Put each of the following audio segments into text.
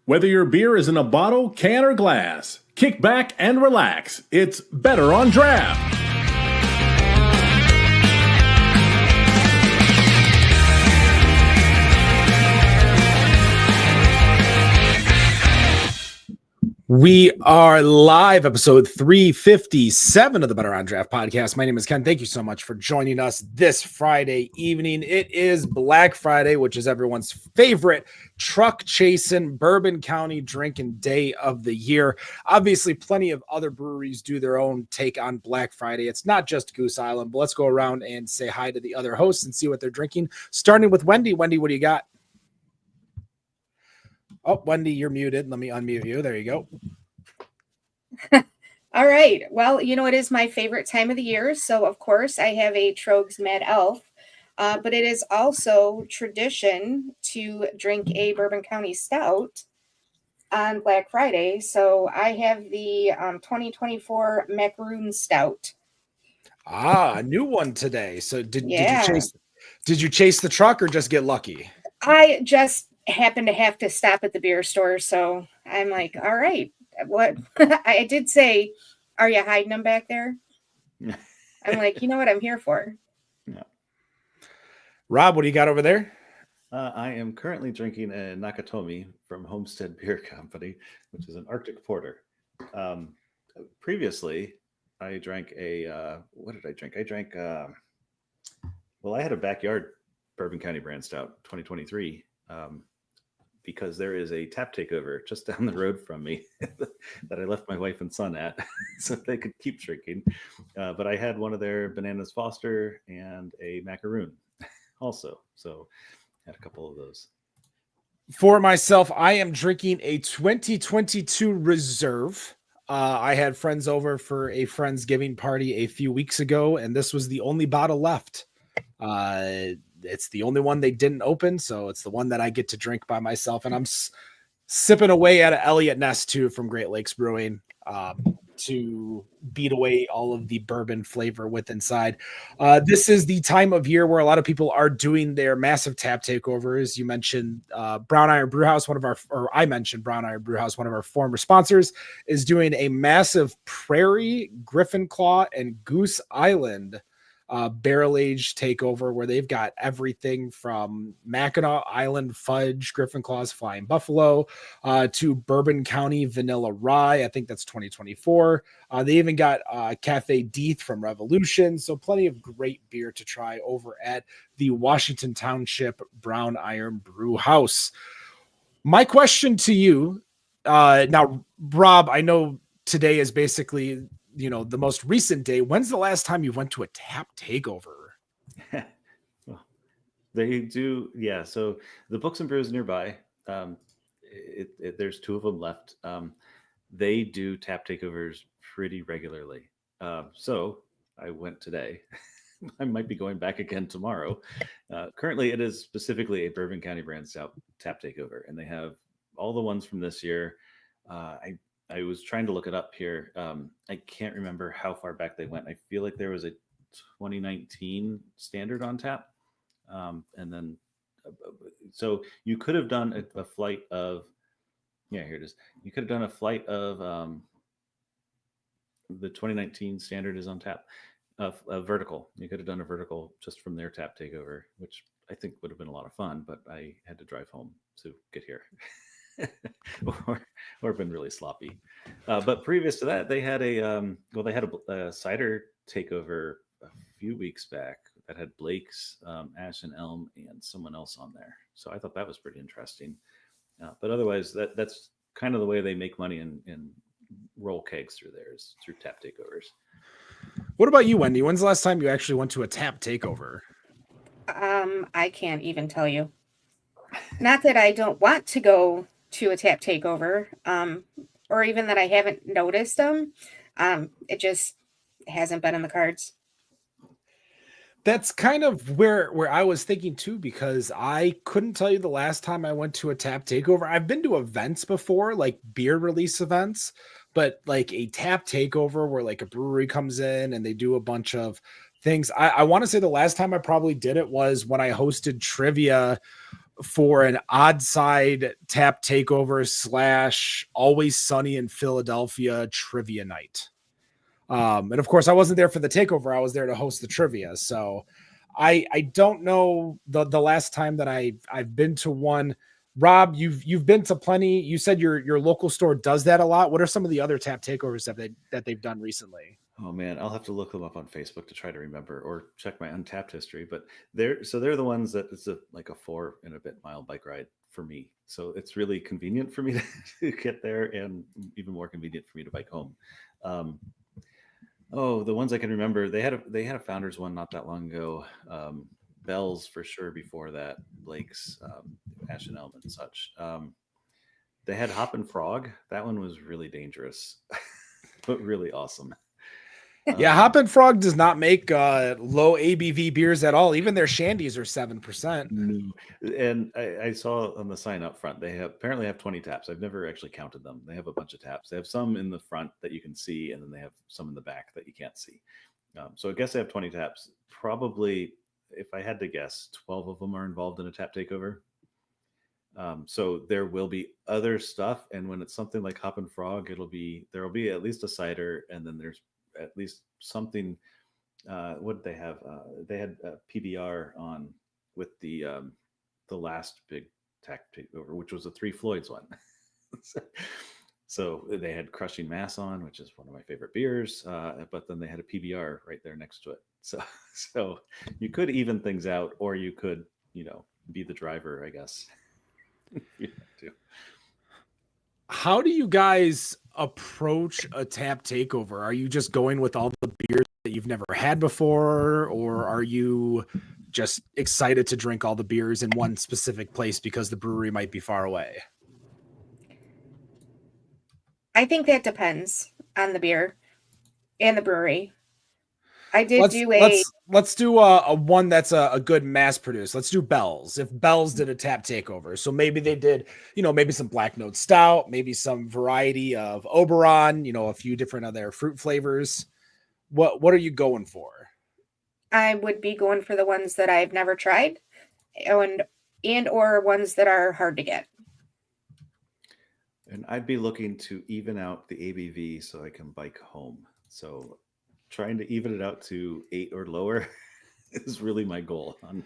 Whether your beer is in a bottle, can, or glass, kick back and relax. It's Better on Draft. We are live, episode 357 of the Better on Draft podcast. My name is Ken. Thank you so much for joining us this Friday evening. It is Black Friday, which is everyone's favorite truck chasing, Bourbon County drinking day of the year. Obviously, plenty of other breweries do their own take on Black Friday. It's not just Goose Island, but let's go around and say hi to the other hosts and see what they're drinking. Starting with Wendy. Wendy, what do you got? Oh, Wendy, you're muted. Let me unmute you. There you go. All right. Well, you know, it is my favorite time of the year. So, of course, I have a Trogs Mad Elf. But it is also tradition to drink a Bourbon County Stout on Black Friday. So I have the 2024 Macaroon Stout. Ah, a new one today. So did you chase the truck or just get lucky? I just happened to have to stop at the beer store. So I'm like, all right, what? I did say, are you hiding them back there? I'm like, you know what I'm here for? Yeah. Rob, what do you got over there? I am currently drinking a Nakatomi from Homestead Beer Company, which is an Arctic Porter. Previously, I drank what did I drink? I drank, I had a backyard Bourbon County brand stout 2023 because there is a tap takeover just down the road from me that I left my wife and son at so they could keep drinking. But I had one of their Bananas Foster and a Macaroon also. So had a couple of those. For myself, I am drinking a 2022 Reserve. I had friends over for a Friendsgiving party a few weeks ago, and this was the only bottle left. It's the only one they didn't open, so it's the one that I get to drink by myself, and I'm sipping away at an Elliott Ness too from Great Lakes Brewing to beat away all of the bourbon flavor with inside. This is the time of year where a lot of people are doing their massive tap takeovers. You mentioned Brown Iron Brewhouse, I mentioned Brown Iron Brewhouse, one of our former sponsors, is doing a massive Prairie, Griffin Claw, and Goose Island barrel-aged takeover where they've got everything from Mackinac Island Fudge, Griffin Claw's Flying Buffalo, to Bourbon County Vanilla Rye. I think that's 2024. They even got Cafe Deeth from Revolution. So plenty of great beer to try over at the Washington Township Brown Iron Brew House. My question to you, now, Rob, I know today is basically the most recent day. When's the last time you went to a tap takeover? Well, they do. Yeah. So the Books and Brews nearby, there's two of them left. They do tap takeovers pretty regularly. So I went today. I might be going back again tomorrow. Currently it is specifically a Bourbon County brand stout tap takeover, and they have all the ones from this year. I was trying to look it up here. I can't remember how far back they went. I feel like there was a 2019 standard on tap. And then, so you could have done a flight of, here it is. You could have done a flight of the 2019 standard is on tap, a vertical. You could have done a vertical just from their tap takeover, which I think would have been a lot of fun, but I had to drive home to get here. or been really sloppy. But previous to that, they had a cider takeover a few weeks back that had Blake's, Ash and Elm, and someone else on there. So I thought that was pretty interesting. But otherwise, that's kind of the way they make money and roll kegs through theirs, through tap takeovers. What about you, Wendy? When's the last time you actually went to a tap takeover? I can't even tell you. Not that I don't want to go to a tap takeover, or even that I haven't noticed them. It just hasn't been in the cards. That's kind of where I was thinking too, because I couldn't tell you the last time I went to a tap takeover. I've been to events before, like beer release events, but like a tap takeover where like a brewery comes in and they do a bunch of things. I want to say the last time I probably did it was when I hosted trivia for an odd side tap takeover / Always Sunny in Philadelphia trivia night. And of course, I wasn't there for the takeover. I was there to host the trivia. So I don't know the last time that I've been to one. Rob, you've been to plenty. You said your local store does that a lot. What are some of the other tap takeovers that they've done recently? Oh man, I'll have to look them up on Facebook to try to remember or check my Untapped history. But they're the ones that it's like a 4 and a bit mile bike ride for me. So it's really convenient for me to get there, and even more convenient for me to bike home. The ones I can remember, they had a founders one not that long ago. Bell's for sure before that, Blake's, Ash and Elm and such. They had Hop and Frog. That one was really dangerous, but really awesome. Yeah, Hop and Frog does not make low ABV beers at all. Even their shandies are 7%. No. And I saw on the sign up front, they apparently have 20 taps. I've never actually counted them. They have a bunch of taps. They have some in the front that you can see, and then they have some in the back that you can't see. So I guess they have 20 taps. Probably, if I had to guess, 12 of them are involved in a tap takeover. So there will be other stuff. And when it's something like Hop and Frog, there will be at least a cider, and then there's at least something. What did they have? They had PBR on with the last big tap takeover, which was the Three Floyds one. So they had Crushing Mass on, which is one of my favorite beers. But then they had a PBR right there next to it. So you could even things out, or you could, be the driver, I guess. You have to. How do you guys approach a tap takeover? Are you just going with all the beers that you've never had before, or are you just excited to drink all the beers in one specific place because the brewery might be far away? I think that depends on the beer and the brewery. I did let's do a one that's a good mass produce. Let's do Bell's. If Bell's did a tap takeover, so maybe they did, maybe some Black Note Stout, maybe some variety of Oberon, a few different other fruit flavors. What are you going for? I would be going for the ones that I've never tried, and or ones that are hard to get. And I'd be looking to even out the ABV so I can bike home. So trying to even it out to 8 or lower is really my goal on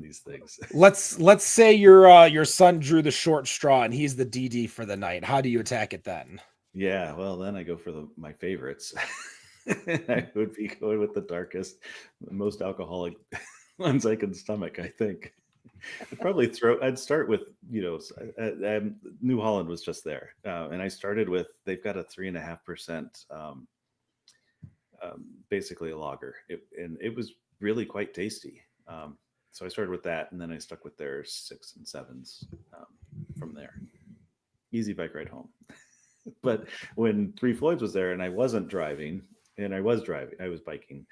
these things. Let's say your son drew the short straw and he's the DD for the night. How do you attack it then? Yeah, well, then I go for my favorites. I would be going with the darkest, most alcoholic ones I can stomach, I think. I'd start with, New Holland was just there. And I started with, they've got a 3.5%, basically a lager, and it was really quite tasty. So I started with that, and then I stuck with their 6 and 7s from there. Easy bike ride home. But when Three Floyds was there and I wasn't driving, and I was biking,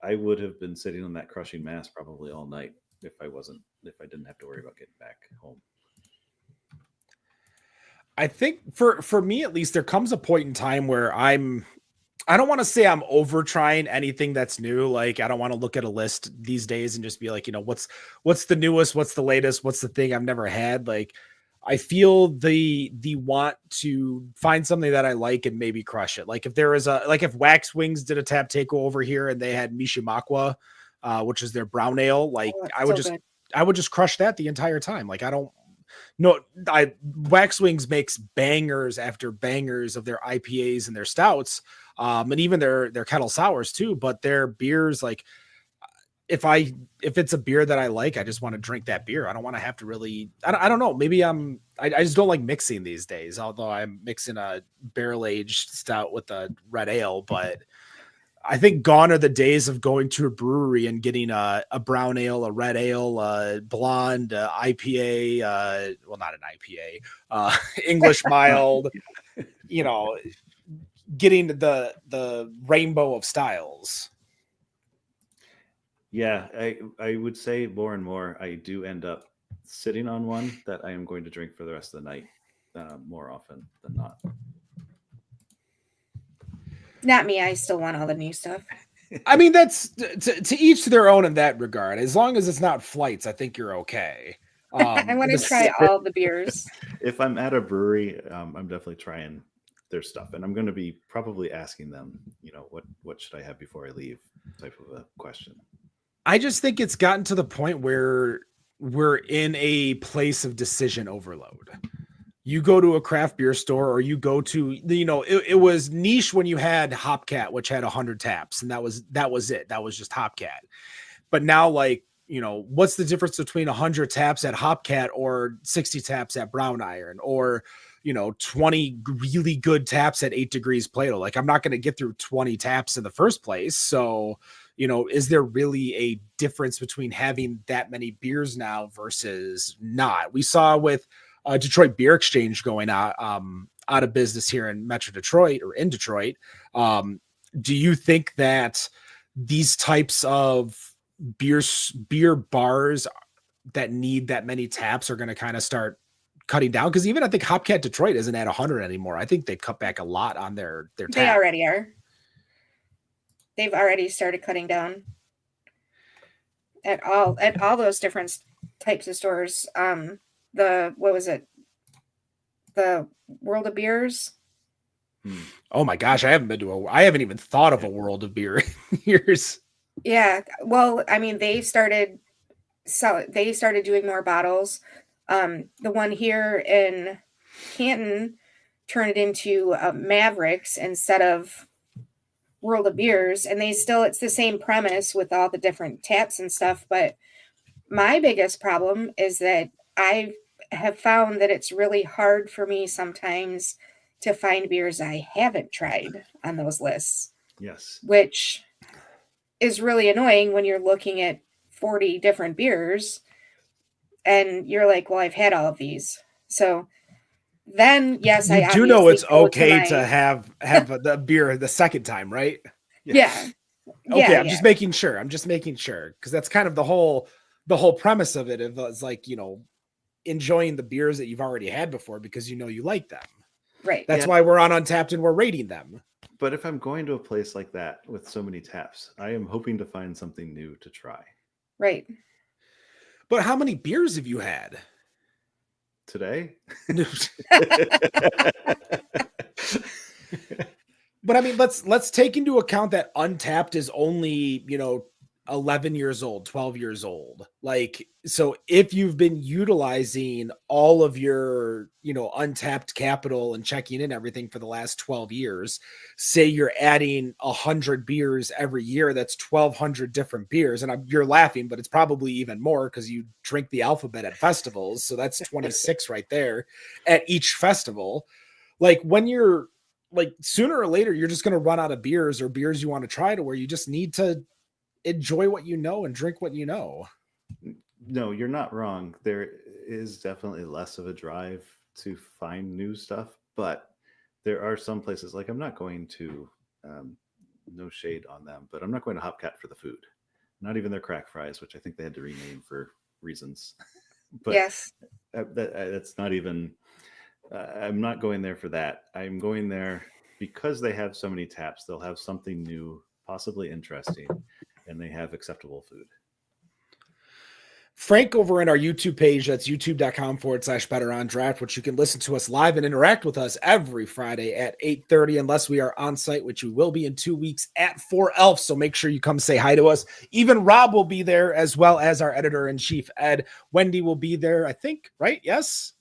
I would have been sitting on that Crushing Mass probably all night if I didn't have to worry about getting back home. I think for me, at least, there comes a point in time where I don't want to say I'm over trying anything that's new. Like, I don't want to look at a list these days and just be like, what's the newest, what's the latest, what's the thing I've never had. Like, I feel the want to find something that I like and maybe crush it. Like if if Wax Wings did a tap takeover here and they had Mishimakwa, which is their brown ale, like I would just crush that the entire time. Like Wax Wings makes bangers after bangers of their IPAs and their stouts, and even their kettle sours too. But their beers, like if it's a beer that I like, I just want to drink that beer. I don't want to have to really. I don't know. Maybe I just don't like mixing these days. Although I'm mixing a barrel aged stout with a red ale, but I think gone are the days of going to a brewery and getting a brown ale, a red ale, a blonde, IPA, well, not an IPA, English mild, getting the rainbow of styles. Yeah, I would say more and more I do end up sitting on one that I am going to drink for the rest of the night, more often than not. Not me. I still want all the new stuff. I mean, that's to each their own in that regard. As long as it's not flights, I think you're okay. I want the to try all the beers. If I'm at a brewery, I'm definitely trying their stuff, and I'm going to be probably asking them, what should I have before I leave, type of a question. I just think it's gotten to the point where we're in a place of decision overload. You go to a craft beer store, or you go to, it was niche when you had Hopcat, which had 100 taps, and that was it. That was just Hopcat. But now, what's the difference between 100 taps at Hopcat or 60 taps at Brown Iron, or 20 really good taps at 8 Degrees Plato? Like, I'm not going to get through 20 taps in the first place. So, is there really a difference between having that many beers now versus not? We saw with Detroit Beer Exchange going out of business here in Metro Detroit, or in Detroit. Do you think that these types of beer bars that need that many taps are going to kind of start cutting down? Because even I think Hopcat Detroit isn't at 100 anymore. I think they've cut back a lot on their tap. They already are. They've already started cutting down at all those different types of stores. What was it? The World of Beers. Oh my gosh, I haven't even thought of a World of Beer in years. Yeah, well, I mean, they started doing more bottles. The one here in Canton turned it into Mavericks instead of World of Beers, and it's the same premise with all the different taps and stuff. But my biggest problem is that I have found that it's really hard for me sometimes to find beers I haven't tried on those lists. Yes. Which is really annoying when you're looking at 40 different beers and you're like, well, I've had all of these. So then, yes, I do know it's okay to have the beer the second time, right? Yeah. Okay, I'm just making sure. Because that's kind of the whole premise of it. It's like, enjoying the beers that you've already had before because you like them. Right. That's why we're on Untapped and we're rating them. But if I'm going to a place like that with so many taps, I am hoping to find something new to try. Right. But how many beers have you had today? But I mean, let's take into account that Untapped is only, 11 years old, 12 years old. Like, so if you've been utilizing all of your, untapped capital and checking in everything for the last 12 years, say you're adding 100 beers every year, that's 1,200 different beers. And you're laughing, but it's probably even more because you drink the alphabet at festivals. So that's 26 right there at each festival. Like, when you're sooner or later, you're just going to run out of beers or beers you want to try, to where you just need to enjoy what you know and drink what you know. No, you're not wrong. There is definitely less of a drive to find new stuff, but there are some places, like, I'm not going to, no shade on them, but I'm not going to Hopcat for the food. Not even their crack fries, which I think they had to rename for reasons. But yes, that's not even, I'm not going there for that. I'm going there because they have so many taps. They'll have something new, possibly interesting, and they have acceptable food. Frank over in our YouTube page, that's youtube.com/betterondraft, which you can listen to us live and interact with us every Friday at 8:30, unless we are on site, which we will be in 2 weeks at 4 Elf. So make sure you come say hi to us. Even Rob will be there, as well as our editor-in-chief, Ed. Wendy will be there, I think, right? Yes?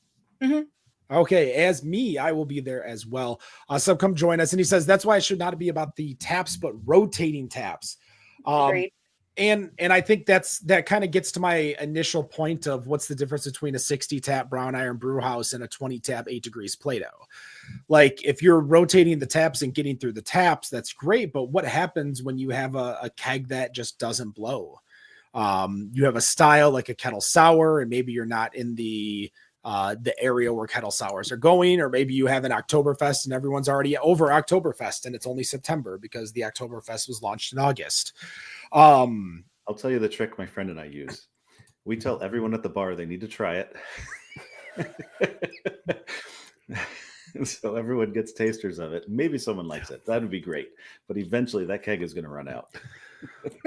Mm-hmm. Okay, as me, I will be there as well. So come join us. And he says, that's why it should not be about the taps, but rotating taps. Great. And I think that kind of gets to my initial point of what's the difference between a 60 tap Brown Iron Brew House and a 20 tap 8 Degrees Plato. Like, if you're rotating the taps and getting through the taps, that's great. But what happens when you have a keg that just doesn't blow? You have a style like a kettle sour, and maybe you're not in the area where kettle sours are going, or maybe you have an Oktoberfest and everyone's already over Oktoberfest and it's only September because the Oktoberfest was launched in August. I'll tell you the trick my friend and I use. We tell everyone at the bar they need to try it. So everyone gets tasters of it. Maybe someone likes it. That would be great. But eventually that keg is going to run out.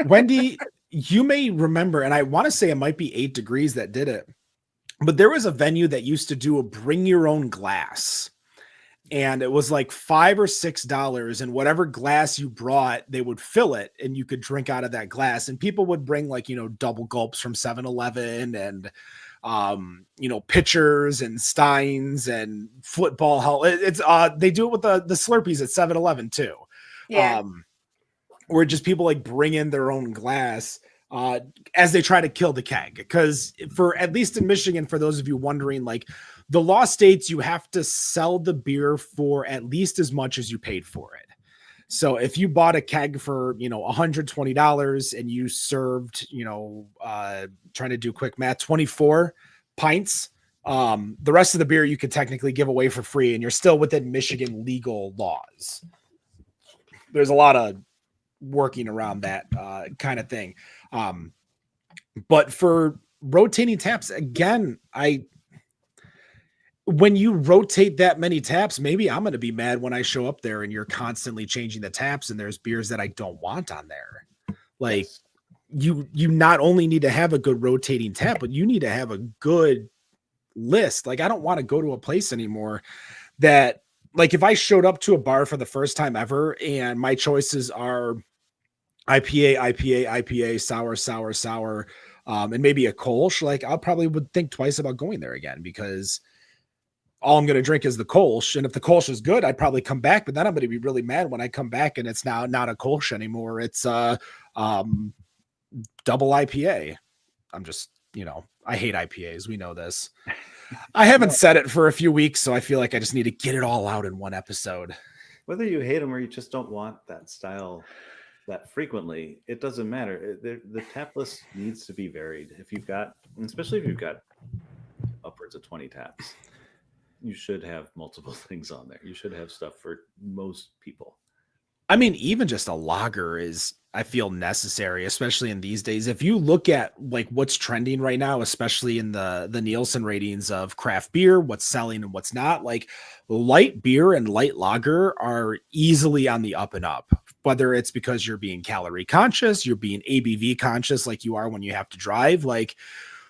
Wendy, you may remember, and I want to say it might be 8 Degrees that did it. But there was a venue that used to do a bring your own glass. And it was like $5 or $6, and whatever glass you brought, they would fill it and you could drink out of that glass. And people would bring like, double gulps from 7-Eleven and, pitchers and steins and football. It's they do it with the Slurpees at 7-Eleven too. Yeah. Where just people like bring in their own glass as they try to kill the keg. Because for at least in Michigan, for those of you wondering, like, the law states you have to sell the beer for at least as much as you paid for it. So if you bought a keg for, $120 and you served, trying to do quick math, 24 pints, the rest of the beer you could technically give away for free, and you're still within Michigan legal laws. There's a lot of working around that kind of thing. But for rotating taps, again, when you rotate that many taps, maybe I'm going to be mad when I show up there and you're constantly changing the taps and there's beers that I don't want on there. Like, you not only need to have a good rotating tap, but you need to have a good list. Like, I don't want to go to a place anymore that, like, if I showed up to a bar for the first time ever and my choices are IPA, sour, and maybe a Kolsch, like, I probably would think twice about going there again, because all I'm going to drink is the Kolsch. And if the Kolsch is good, I'd probably come back, but then I'm going to be really mad when I come back and it's now not a Kolsch anymore. It's double IPA. I'm just, I hate IPAs. We know this. I haven't said it for a few weeks, so I feel like I just need to get it all out in one episode. Whether you hate them or you just don't want that style that frequently, it doesn't matter. The tap list needs to be varied. Especially if you've got upwards of 20 taps, you should have multiple things on there. You should have stuff for most people. I mean, even just a lager is, I feel, necessary, especially in these days. If you look at like what's trending right now, especially in the Nielsen ratings of craft beer, what's selling and what's not, like, light beer and light lager are easily on the up and up, whether it's because you're being calorie conscious, you're being ABV conscious, like you are when you have to drive. Like,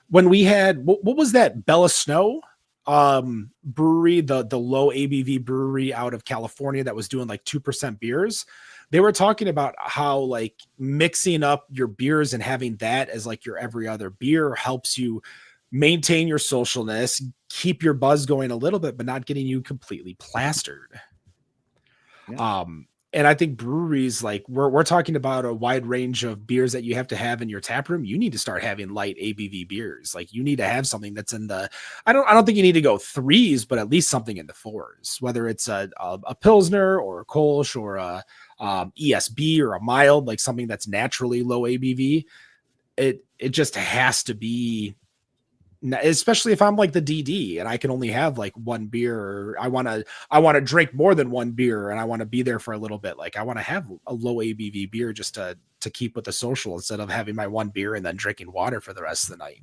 when we had, what was that, Bella Snow brewery, the low ABV brewery out of California that was doing like 2% beers. They were talking about how, like, mixing up your beers and having that as like your every other beer helps you maintain your socialness, keep your buzz going a little bit, but not getting you completely plastered. Yeah. And I think breweries, like, we're talking about a wide range of beers that you have to have in your tap room. You need to start having light ABV beers. Like, you need to have something that's in the, I don't think you need to go 3s, but at least something in the 4s, whether it's a Pilsner or a Kolsch or a ESB or a mild, like something that's naturally low ABV. It just has to be, especially if I'm like the DD and I can only have like one beer, or I want to drink more than one beer and I want to be there for a little bit. Like, I want to have a low ABV beer just to keep with the social, instead of having my one beer and then drinking water for the rest of the night.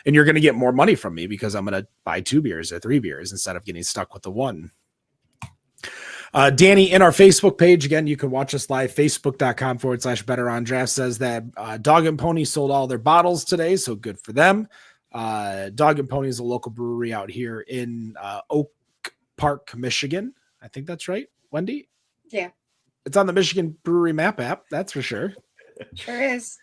And you're going to get more money from me because I'm going to buy 2 beers or 3 beers instead of getting stuck with the one. Danny, in our Facebook page, again, you can watch us live, facebook.com/Better on Draft, says that Dog and Pony sold all their bottles today. So good for them. Dog and Pony is a local brewery out here in Oak Park, Michigan. I think that's right, Wendy? Yeah. It's on the Michigan Brewery Map app, that's for sure. Sure is.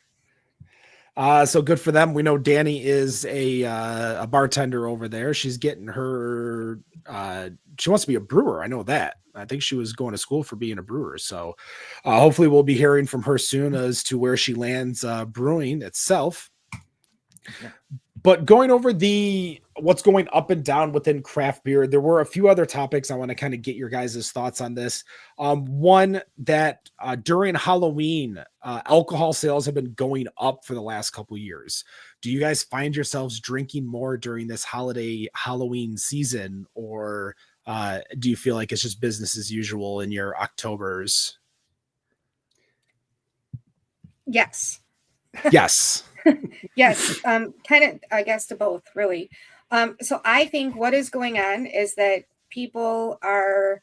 So good for them. We know Danny is a bartender over there. She's getting her she wants to be a brewer. I know that. I think she was going to school for being a brewer. So hopefully we'll be hearing from her soon as to where she lands brewing itself. Yeah. But going over what's going up and down within craft beer, there were a few other topics I want to kind of get your guys' thoughts on this. One, that during Halloween, alcohol sales have been going up for the last couple of years. Do you guys find yourselves drinking more during this holiday Halloween season, or do you feel like it's just business as usual in your Octobers? Yes. Yes. Yes. Kind of, I guess, to both, really. So I think what is going on is that you're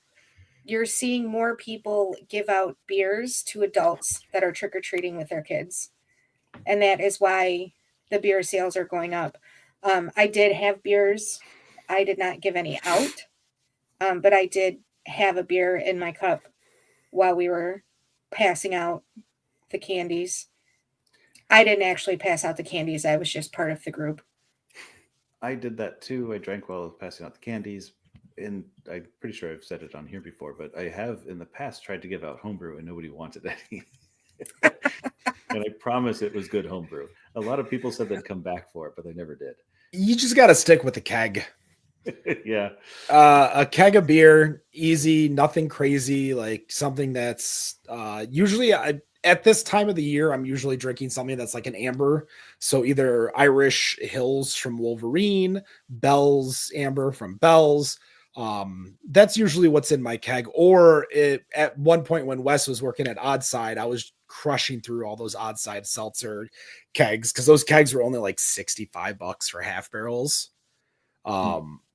seeing more people give out beers to adults that are trick-or-treating with their kids. And that is why the beer sales are going up. I did have beers. I did not give any out, but I did have a beer in my cup while we were passing out the candies. I didn't actually pass out the candies. I was just part of the group. I did that too. I drank while I was passing out the candies. And I'm pretty sure I've said it on here before, but I have in the past tried to give out homebrew and nobody wanted any. And I promise it was good homebrew. A lot of people said they'd come back for it, but they never did. You just got to stick with the keg. Yeah. A keg of beer, easy, nothing crazy, like something that's usually at this time of the year, I'm usually drinking something that's like an amber. So either Irish Hills from Wolverine, Bell's Amber from Bell's. That's usually what's in my keg. Or at one point when Wes was working at Oddside, I was crushing through all those Oddside seltzer kegs because those kegs were only like $65 for half barrels.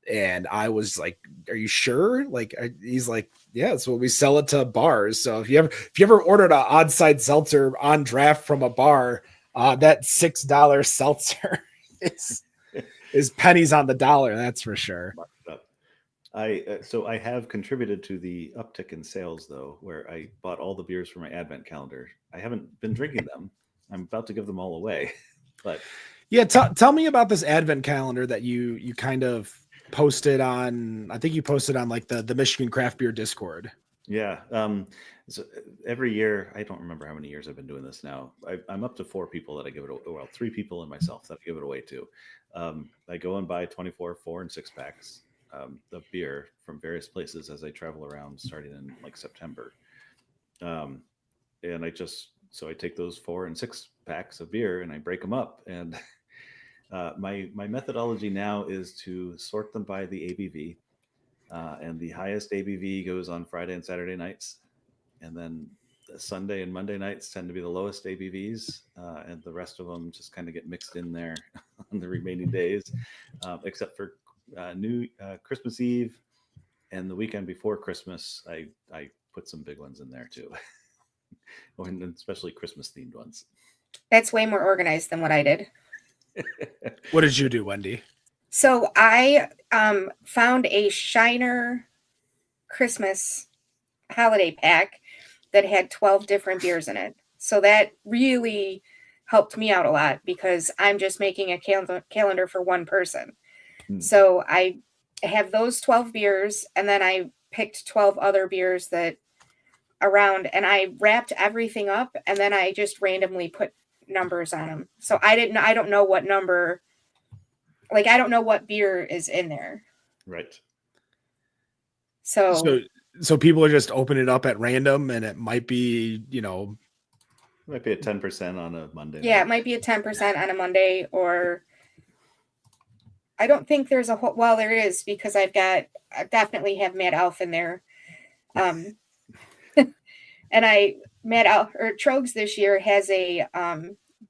And I was like, "Are you sure?" Like, he's like, "Yeah, that's what we sell it to bars." So if you ever ordered an Oddside seltzer on draft from a bar, that $6 seltzer is pennies on the dollar. That's for sure. So I have contributed to the uptick in sales though, where I bought all the beers for my advent calendar. I haven't been drinking them. I'm about to give them all away, but yeah, tell me about this advent calendar that you kind of posted on. I think you posted on like the Michigan Craft Beer Discord. Yeah. So every year, I don't remember how many years I've been doing this now. I'm up to 4 people that I give it, well, 3 people and myself that I give it away to. I go and buy 24, 4 and 6 packs of beer from various places as I travel around starting in like September. And I take those 4 and 6 packs of beer and I break them up. And my methodology now is to sort them by the ABV. And the highest ABV goes on Friday and Saturday nights. And then Sunday and Monday nights tend to be the lowest ABVs. And the rest of them just kind of get mixed in there on the remaining days, except for Christmas Eve and the weekend before Christmas. I put some big ones in there too, and especially Christmas themed ones. That's way more organized than what I did. What did you do, Wendy? So I found a Shiner Christmas holiday pack that had 12 different beers in it. So that really helped me out a lot because I'm just making a calendar for one person. So I have those 12 beers and then I picked 12 other beers that around and I wrapped everything up and then I just randomly put numbers on them. So I don't know what number, like I don't know what beer is in there. Right. So people are just opening it up at random and it might be, might be a 10% on a Monday. Yeah, night. it might be a 10% on a Monday, or I don't think there's a whole, well, there is because I definitely have Mad Elf in there. And Mad Elf or Trogs this year has a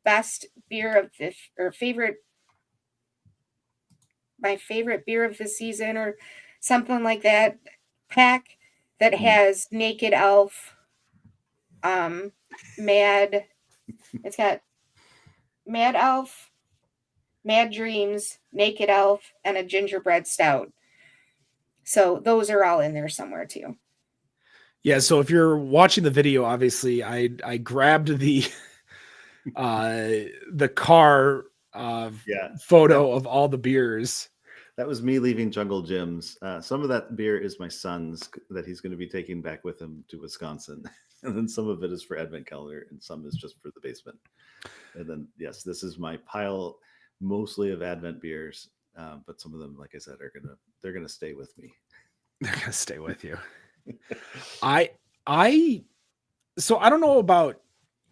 best beer of the or my favorite beer of the season or something like that pack that has Naked Elf, it's got Mad Elf, Mad Dreams, Naked Elf, and a gingerbread stout. So those are all in there somewhere too. Yeah, so if you're watching the video, obviously I grabbed the car photo of all the beers. That was me leaving Jungle Gyms. Some of that beer is my son's that he's going to be taking back with him to Wisconsin. And then some of it is for Advent Calendar and some is just for the basement. And then, yes, this is my pile mostly of Advent beers. But some of them, like I said, they're going to stay with me. They're going to stay with you. So I don't know about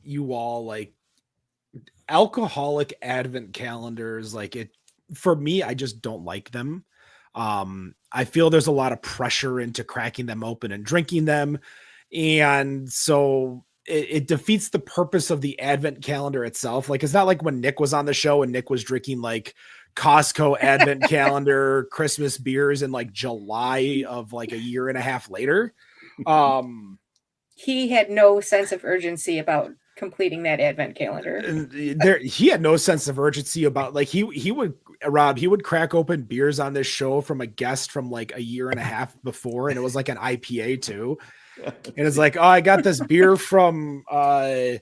you all, like alcoholic Advent calendars, like it, for me, I just don't like them. I feel there's a lot of pressure into cracking them open and drinking them. And so it defeats the purpose of the Advent calendar itself. Like, it's not like when Nick was on the show and Nick was drinking like Costco Advent calendar Christmas beers in like July of like a year and a half later. He had no sense of urgency about completing that advent calendar. And he had no sense of urgency about like he would crack open beers on this show from a guest from like a year and a half before, and it was like an IPA too. And it's like, oh, I got this beer from I'm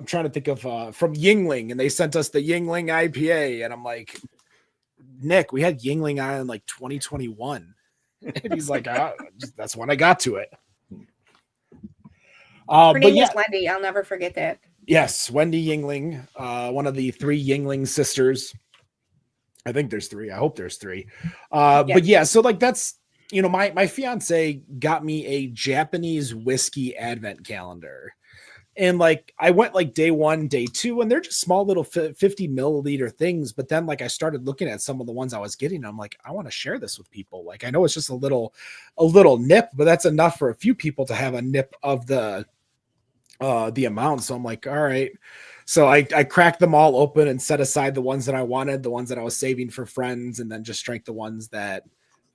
trying to think of from Yingling, and they sent us the Yingling IPA, and I'm like, Nick, we had Yingling on in like 2021, and he's like, that's when I got to it. Her name is Wendy. I'll never forget that. Yes, Wendy Yingling, one of the 3 Yingling sisters. I think there's 3. I hope there's 3. But yeah, so like that's, my fiance got me a Japanese whiskey advent calendar. And like I went like day 1, day 2, and they're just small little 50 milliliter things. But then like I started looking at some of the ones I was getting. And I'm like, I want to share this with people. Like I know it's just a little nip, but that's enough for a few people to have a nip of the amount. So I'm like, all right. So I cracked them all open and set aside the ones that I wanted, the ones that I was saving for friends, and then just drank the ones that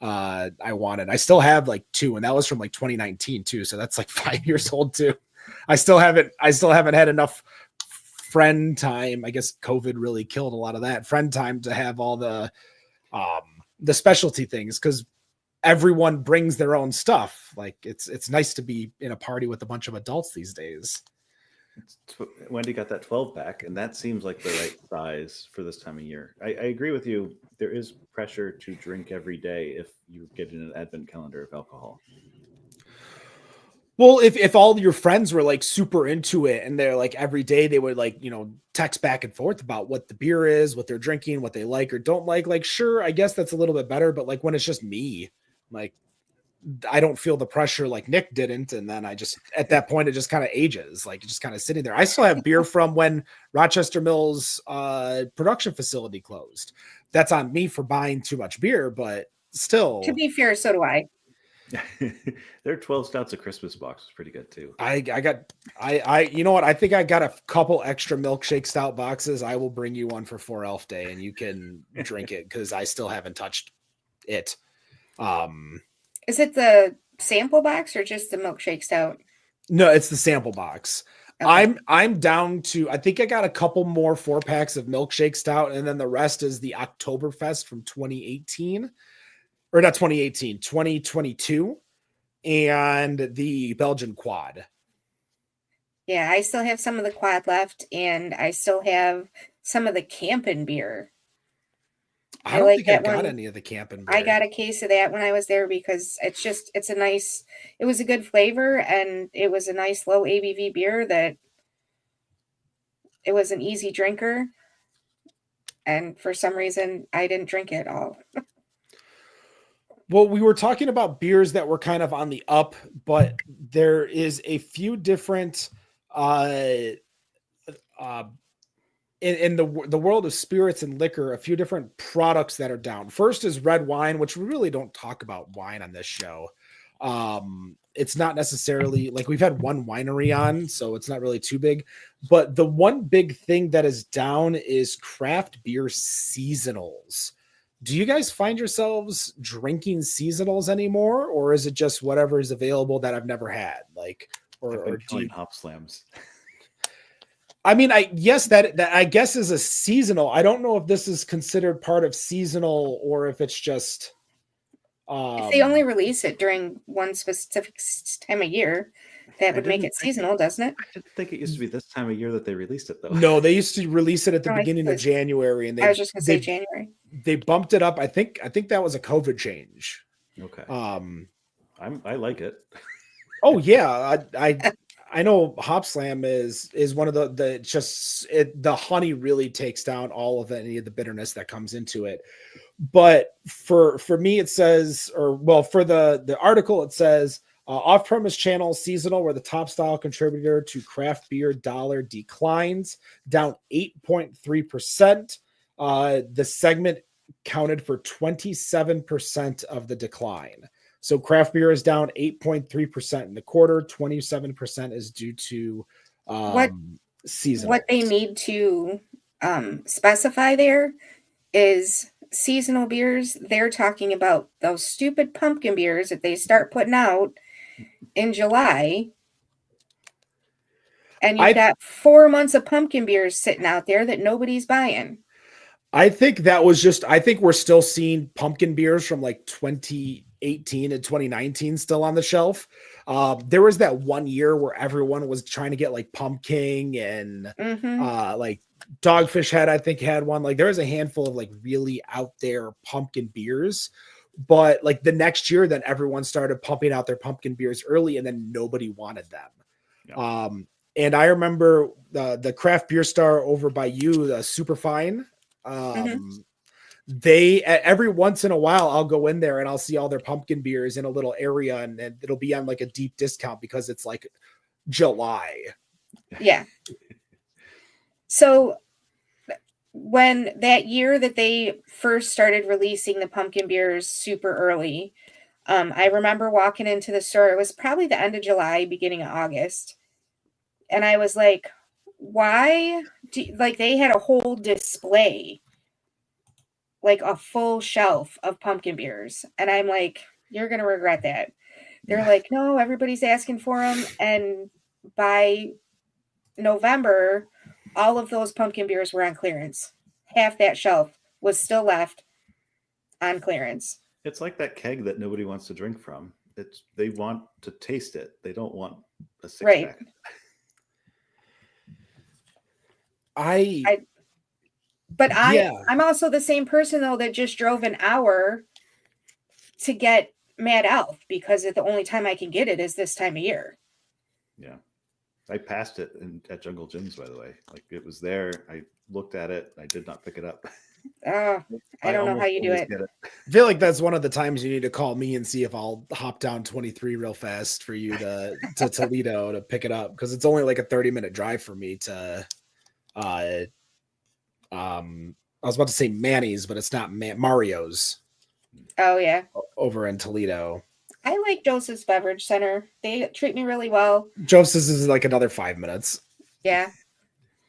I wanted. I still have like 2, and that was from like 2019 too. So that's like 5 years old too. I still haven't had enough friend time. I guess COVID really killed a lot of that friend time to have all the specialty things, because everyone brings their own stuff. Like it's nice to be in a party with a bunch of adults these days. Wendy got that 12 pack, and that seems like the right size for this time of year. I agree with you. There is pressure to drink every day if you get in an advent calendar of alcohol. Well, if all your friends were like super into it, and they're like every day they would like, text back and forth about what the beer is, what they're drinking, what they like or don't like sure, I guess that's a little bit better. But like when it's just me, like I don't feel the pressure like Nick didn't. And then I just, at that point, it just kind of ages, like just kind of sitting there. I still have beer from when Rochester Mills production facility closed. That's on me for buying too much beer, but still. To be fair, so do I. Their 12 stouts a Christmas box was pretty good too. I you know what? I think I got a couple extra milkshake stout boxes. I will bring you one for 4 Elf Day, and you can drink it because I still haven't touched it. Is it the sample box or just the milkshake stout? No, it's the sample box. Okay. I'm down to, I think I got a couple more 4-packs of milkshake stout, and then the rest is the Oktoberfest from 2018. Or not 2018, 2022, and the Belgian quad. Yeah, I still have some of the quad left, and I still have some of the Campen beer. I don't think I got any of the Campen beer. I got a case of that when I was there because it was a good flavor, and it was a nice low ABV beer that it was an easy drinker. And for some reason, I didn't drink it all. Well, we were talking about beers that were kind of on the up, but there is a few different in the world of spirits and liquor, a few different products that are down. First is red wine, which we really don't talk about wine on this show. It's not necessarily like we've had one winery on, so it's not really too big. But the one big thing that is down is craft beer seasonals. Do you guys find yourselves drinking seasonals anymore, or is it just whatever is available that I've never had? Like, or do you hop slams? I mean, that I guess is a seasonal. I don't know if this is considered part of seasonal or if it's just. If they only release it during one specific time of year, that would make it seasonal, doesn't it? I didn't think it used to be this time of year that they released it, though. No, they used to release it at the beginning of January, and I was just going to say January. They bumped it up. I think that was a COVID change. Okay. I like it. Oh yeah, I know Hop Slam is one of the honey really takes down all of any of the bitterness that comes into it. But for me, it says, for the article, it says off-premise channel seasonal were the top style contributor to craft beer dollar declines, down 8.3%. The segment counted for 27% of the decline. So craft beer is down 8.3% in the quarter. 27% is due to seasonal. What they need to specify there is seasonal beers. They're talking about those stupid pumpkin beers that they start putting out in July. And you've got 4 months of pumpkin beers sitting out there that nobody's buying. I think that was just, I think we're still seeing pumpkin beers from like 2018 and 2019 still on the shelf. There was that one year where everyone was trying to get like Pumpkin and like Dogfish Head, I think had one. Like there was a handful of like really out there pumpkin beers, but like the next year, then everyone started pumping out their pumpkin beers early and then nobody wanted them. Yeah. And I remember the craft beer star over by you, the Superfine. They every once in a while I'll go in there and I'll see all their pumpkin beers in a little area and it'll be on like a deep discount because it's like July. Yeah. So when that year that they first started releasing the pumpkin beers super early, I remember walking into the store. It was probably the end of July, beginning of August. And I was like, why like they had a whole display, like a full shelf of pumpkin beers. And I'm like, you're going to regret that. They're like, no, everybody's asking for them. And by November, all of those pumpkin beers were on clearance. Half that shelf was still left on clearance. It's like that keg that nobody wants to drink from. They want to taste it. They don't want a six pack. I'm also the same person though that just drove an hour to get Mad Elf because the only time I can get it is this time of year. Yeah. I passed it at Jungle Gyms, by the way. Like it was there. I looked at it. I did not pick it up. I don't know how you do it. I feel like that's one of the times you need to call me and see if I'll hop down 23 real fast for you to Toledo to pick it up. Cause it's only like a 30-minute drive for me to, I was about to say Manny's, but it's not Mario's. Oh yeah. Over in Toledo. I like Joseph's Beverage Center. They treat me really well. Joseph's is like another 5 minutes. Yeah.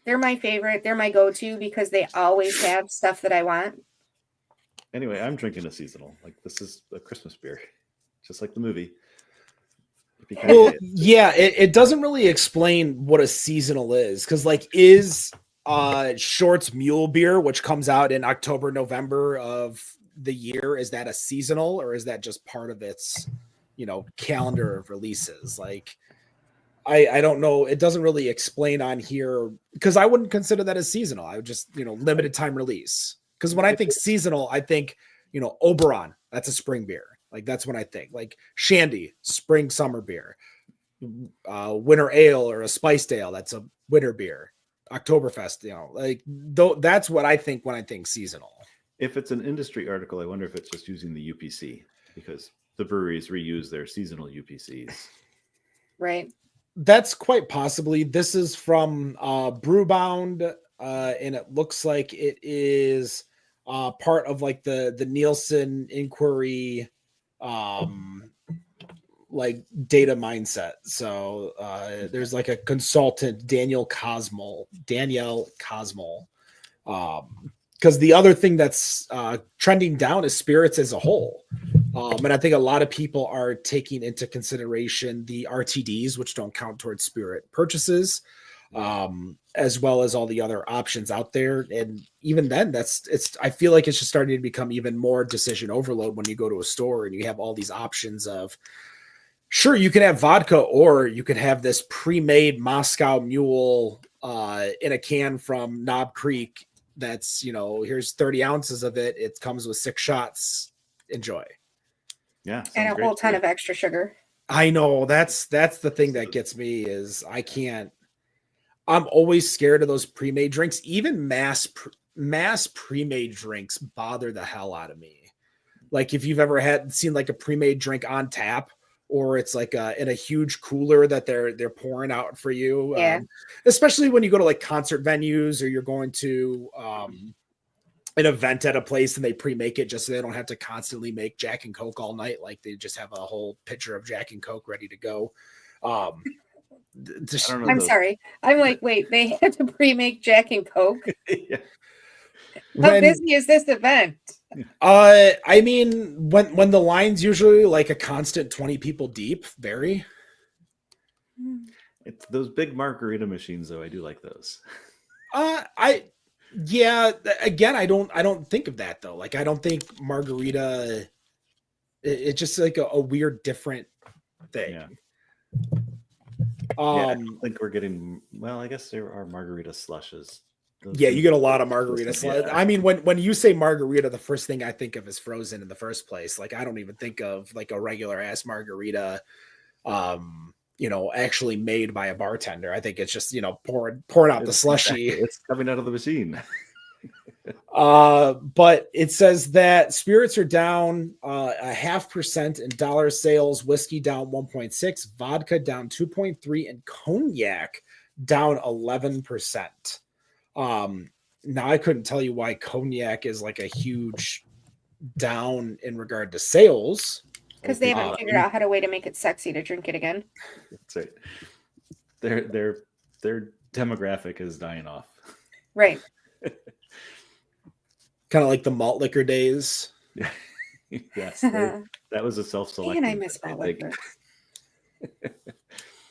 They're my favorite. They're my go-to because they always have stuff that I want. Anyway, I'm drinking a seasonal. Like this is a Christmas beer, just like the movie. Well, yeah, it doesn't really explain what a seasonal is. Cause like is Short's Mule Beer, which comes out in October, November of the year, is that a seasonal or is that just part of its, calendar of releases? Like, I don't know. It doesn't really explain on here because I wouldn't consider that as seasonal. I would just, limited time release. Because when I think seasonal, I think, Oberon, that's a spring beer. Like that's when I think like Shandy, spring, summer beer, winter ale or a spiced ale. That's a winter beer. Oktoberfest, that's what I think when I think seasonal. If it's an industry article, I wonder if it's just using the UPC because the breweries reuse their seasonal UPCs. Right. That's quite possibly. This is from Brewbound, and it looks like it is part of like the Nielsen inquiry, like data mindset. So there's like a consultant, Danielle Cosmol. Because the other thing that's trending down is spirits as a whole. And I think a lot of people are taking into consideration the RTDs, which don't count towards spirit purchases, as well as all the other options out there. And even then, I feel like it's just starting to become even more decision overload when you go to a store and you have all these options of, sure, you can have vodka or you can have this pre-made Moscow Mule in a can from Knob Creek. That's, here's 30 ounces of it. It comes with 6 shots. Enjoy. Yeah. And a whole ton of extra sugar. I know that's the thing that gets me is I'm always scared of those pre-made drinks. Even mass pre-made drinks bother the hell out of me. Like if you've ever seen like a pre-made drink on tap, or it's like in a huge cooler that they're pouring out for you. Yeah. Especially when you go to like concert venues or you're going to an event at a place and they pre-make it just so they don't have to constantly make Jack and Coke all night. Like they just have a whole pitcher of Jack and Coke ready to go. I'm sorry. I'm like, wait, they had to pre-make Jack and Coke? Yeah. How busy is this event? I mean, when the line's usually like a constant 20 people deep, Barry. It's those big margarita machines, though. I do like those. Again, I don't think of that though. Like, I don't think margarita. It's just like a weird, different thing. Yeah. I don't think we're getting. Well, I guess there are margarita slushes. You get a lot of margarita. Yeah. I mean, when you say margarita, the first thing I think of is frozen in the first place. Like, I don't even think of like a regular ass margarita, actually made by a bartender. I think it's just, pouring out the slushy. It's coming out of the machine. But it says that spirits are down 0.5% in dollar sales, whiskey down 1.6, vodka down 2.3, and cognac down 11%. Now I couldn't tell you why cognac is like a huge down in regard to sales. Because they haven't figured out how to way to make it sexy to drink it again. That's right. Their demographic is dying off. Right. Kind of like the malt liquor days. Yes, that was a self-selection. And I miss malt liquor.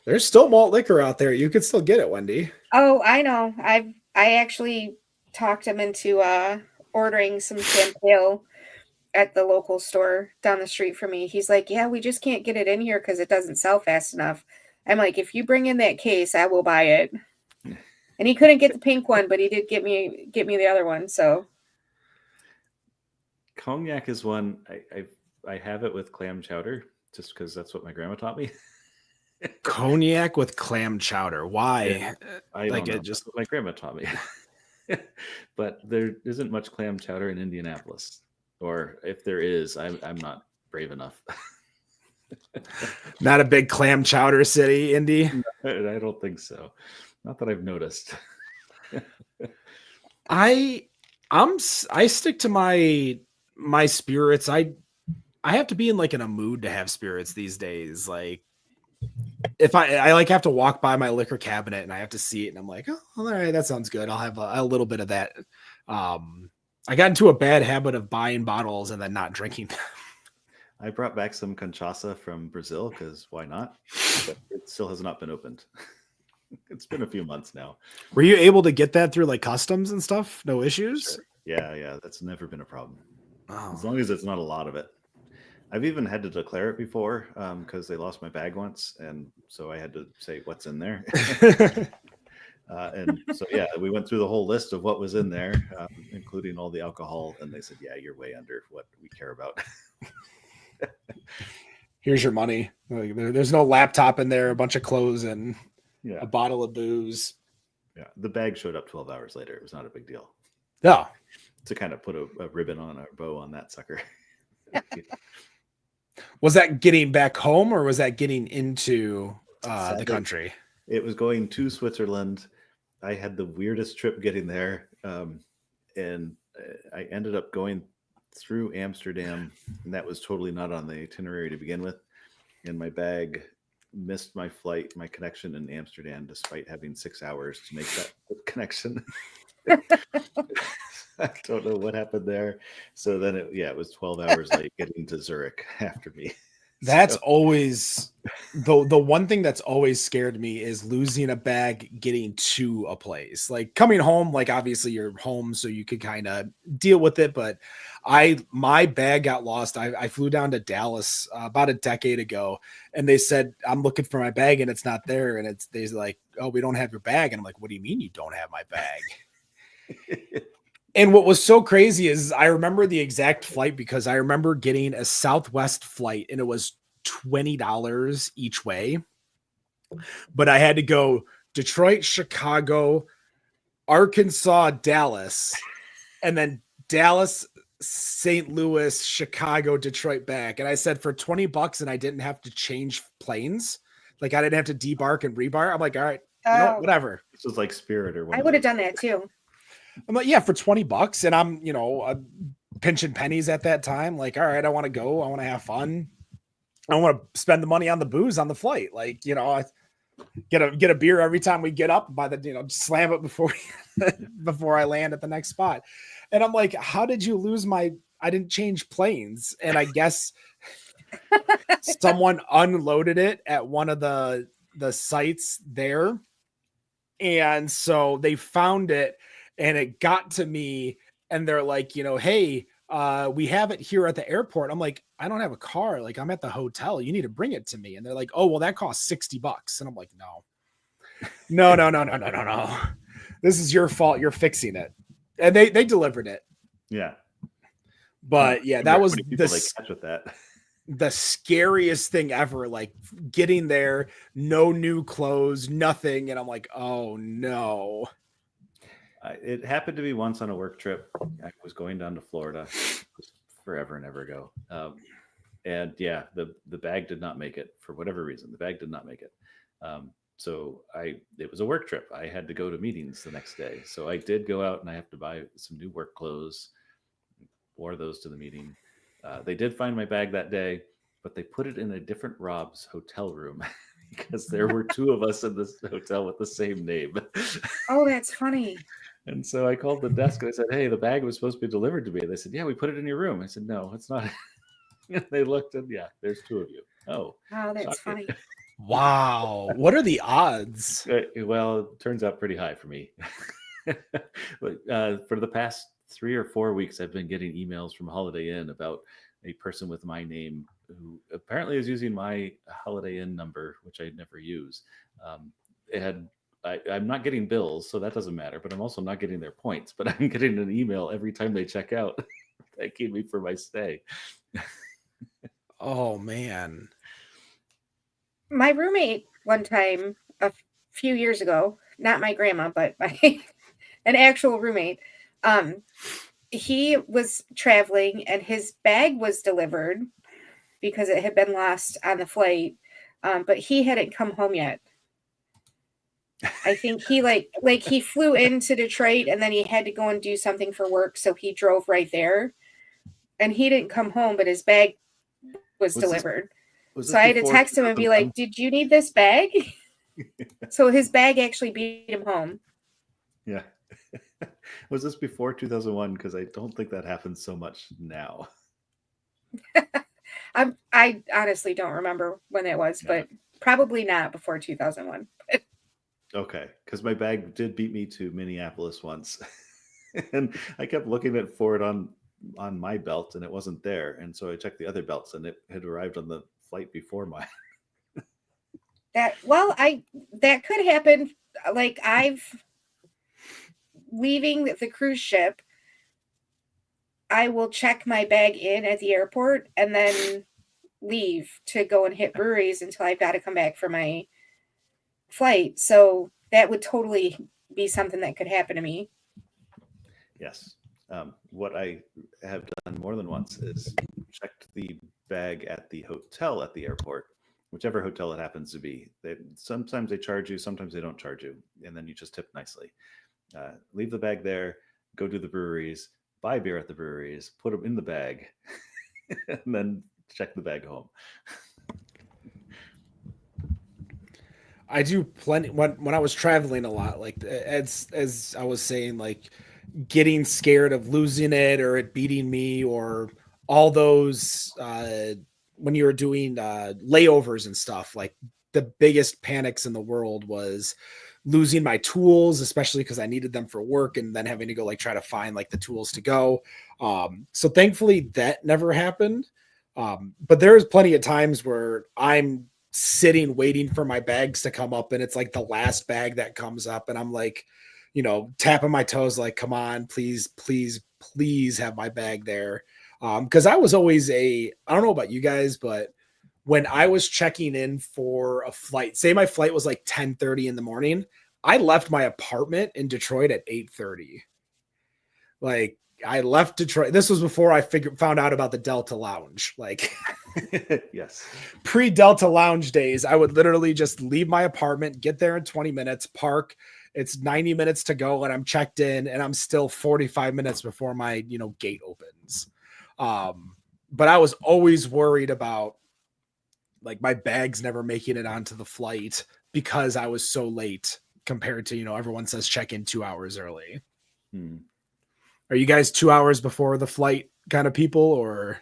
There's still malt liquor out there. You could still get it, Wendy. Oh, I know. I actually talked him into ordering some champagne at the local store down the street from me. He's like, yeah, we just can't get it in here because it doesn't sell fast enough. I'm like, if you bring in that case, I will buy it. And he couldn't get the pink one, but he did get me the other one. So cognac is one I have it with clam chowder just because that's what my grandma taught me. Cognac with clam chowder. Why? Yeah, I like it. Just what my grandma taught me. But there isn't much clam chowder in Indianapolis, or if there is, I'm not brave enough. Not a big clam chowder city, Indy. I don't think so. Not that I've noticed. I stick to my spirits. I have to be in a mood to have spirits these days. Like, if I like have to walk by my liquor cabinet and I have to see it and I'm like, oh, all right, that sounds good. I'll have a little bit of that. I got into a bad habit of buying bottles and then not drinking them. I brought back some cachaça from Brazil because why not? But it still has not been opened. It's been a few months now. Were you able to get that through customs and stuff? No issues? Sure. Yeah. That's never been a problem. Oh. As long as it's not a lot of it. I've even had to declare it before because they lost my bag once. And so I had to say what's in there. And so, we went through the whole list of what was in there, including all the alcohol. And they said, yeah, you're way under what we care about. Here's your money. There's no laptop in there, a bunch of clothes and a bottle of booze. Yeah. The bag showed up 12 hours later. It was not a big deal. Yeah. To kind of put a ribbon on a bow on that sucker. Was that getting back home or was that getting into the country? It was going to Switzerland. I had the weirdest trip getting there. And I ended up going through Amsterdam, and that was totally not on the itinerary to begin with. And my bag missed my flight, my connection in Amsterdam, despite having 6 hours to make that connection. I don't know what happened there. So then it was 12 hours late getting to Zurich after me. That's always the one thing that's always scared me is losing a bag getting to a place. Like coming home, obviously you're home so you could kind of deal with it, but my bag got lost. I flew down to Dallas about a decade ago and they said I'm looking for my bag and it's not there, and they're like, oh, we don't have your bag. And I'm like, what do you mean you don't have my bag? And what was so crazy is I remember the exact flight because I remember getting a Southwest flight and it was $20 each way. But I had to go Detroit, Chicago, Arkansas, Dallas, and then Dallas, St. Louis, Chicago, Detroit back. And I said for $20 and I didn't have to change planes. I didn't have to debark and rebar. I'm like, all right, whatever. This was like Spirit or whatever. I would have done that too. I'm like, yeah, for $20. And I'm, pinching pennies at that time. Like, all right, I want to go. I want to have fun. I don't want to spend the money on the booze on the flight. I get a beer every time we get up by the, slam it before I land at the next spot. And I'm like, how did you lose I didn't change planes. And I guess someone unloaded it at one of the the sites there. And so they found it and it got to me and they're like, hey, we have it here at the airport. I'm like, I don't have a car. Like, I'm at the hotel. You need to bring it to me. And they're like, oh, well, that costs $60. And I'm like, no. This is your fault. You're fixing it. And they delivered it. Yeah. But yeah, that was with that. The scariest thing ever. Like getting there, no new clothes, nothing. And I'm like, oh no. It happened to me once on a work trip. I was going down to Florida forever and ever ago. And yeah, the bag did not make it for whatever reason. The bag did not make it. So it was a work trip. I had to go to meetings the next day. So I did go out and I have to buy some new work clothes, wore those to the meeting. They did find my bag that day, but they put it in a different Rob's hotel room because there were two of us in this hotel with the same name. Oh, that's funny. And so I called the desk and I said, hey, the bag was supposed to be delivered to me. They said, yeah, we put it in your room. I said, no, it's not. And they looked and yeah, there's two of you. Oh, that's funny. Wow. What are the odds? Well, it turns out pretty high for me. But for the past 3 or 4 weeks, I've been getting emails from Holiday Inn about a person with my name who apparently is using my Holiday Inn number, which I never use. I'm not getting bills, so that doesn't matter, but I'm also not getting their points, but I'm getting an email every time they check out thanking me for my stay. Oh, man. My roommate one time a few years ago, not my grandma, but an actual roommate, he was traveling and his bag was delivered because it had been lost on the flight, but he hadn't come home yet. I think he he flew into Detroit and then he had to go and do something for work, so he drove right there and he didn't come home, but his bag was delivered. So I had to text him and be like, did you need this bag? So his bag actually beat him home. Yeah. Was this before 2001? Because I don't think that happens so much now. I honestly don't remember when that was, but probably not before 2001. Okay, because my bag did beat me to Minneapolis once. And I kept looking for it on my belt and it wasn't there. And so I checked the other belts and it had arrived on the flight before mine. That could happen. Like leaving the cruise ship, I will check my bag in at the airport and then leave to go and hit breweries until I've got to come back for my flight. So that would totally be something that could happen to me. Yes. What I have done more than once is checked the bag at the hotel at the airport, whichever hotel it happens to be. Sometimes they charge you, sometimes they don't charge you, and then you just tip nicely. Leave the bag there, go to the breweries, buy beer at the breweries, put them in the bag, and then check the bag home. I do plenty when I was traveling a lot, like as I was saying, like getting scared of losing it or it beating me or all those when you were doing layovers and stuff. Like the biggest panics in the world was losing my tools, especially because I needed them for work and then having to go like try to find like the tools to go. So thankfully that never happened. But there's plenty of times where I'm sitting waiting for my bags to come up and it's like the last bag that comes up and I'm like, tapping my toes like, come on, please have my bag there. Because I was always I don't know about you guys, but when I was checking in for a flight, say my flight was like 10:30 in the morning, I left my apartment in Detroit at 8:30. Like I left Detroit. This was before I found out about the Delta Lounge. Like, yes, pre-Delta Lounge days, I would literally just leave my apartment, get there in 20 minutes, park. It's 90 minutes to go, and I'm checked in, and I'm still 45 minutes before my gate opens. But I was always worried about like my bags never making it onto the flight because I was so late compared to everyone says check in 2 hours early. Are you guys 2 hours before the flight kind of people, or?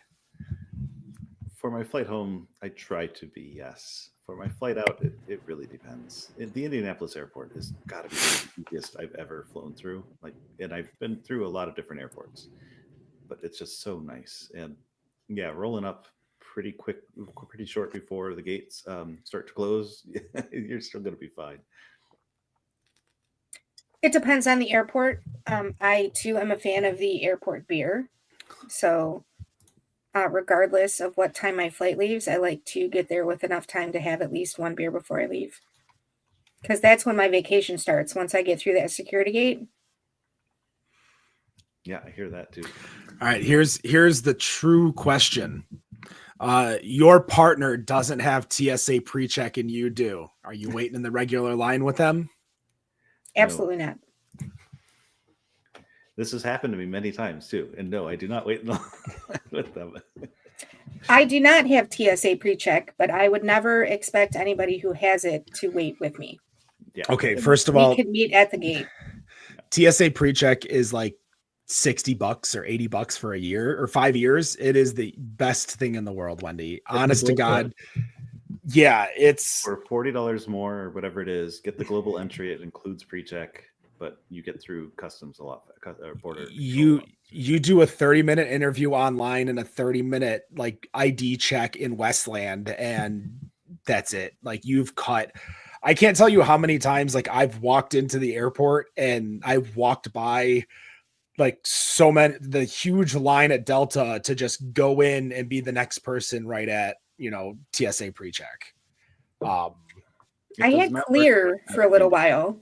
For my flight home, I try to be, yes. For my flight out, it really depends. The Indianapolis airport has got to be the easiest I've ever flown through. And I've been through a lot of different airports, but it's just so nice. And yeah, rolling up pretty quick, pretty short before the gates start to close, you're still going to be fine. It depends on the airport. I too am a fan of the airport beer. So regardless of what time my flight leaves, I like to get there with enough time to have at least one beer before I leave. Because that's when my vacation starts, once I get through that security gate. Yeah, I hear that too. All right, here's the true question. Your partner doesn't have TSA pre-check and you do. Are you waiting in the regular line with them? Absolutely not. This has happened to me many times too. And no, I do not wait in the line with them. I do not have TSA pre-check, but I would never expect anybody who has it to wait with me. Yeah. Okay, first of all, we could meet at the gate. TSA pre-check is like $60 or $80 for a year or 5 years. It is the best thing in the world, Wendy. Honest to God. Yeah, it's for $40 more or whatever it is. Get the global entry. It includes pre-check, but you get through customs a lot. Border. You do a 30-minute interview online and a 30-minute like ID check in Westland, and that's it. Like you've cut. I can't tell you how many times like I've walked into the airport and I've walked by like so many the huge line at Delta to just go in and be the next person right at TSA pre-check. I had clear for a little while.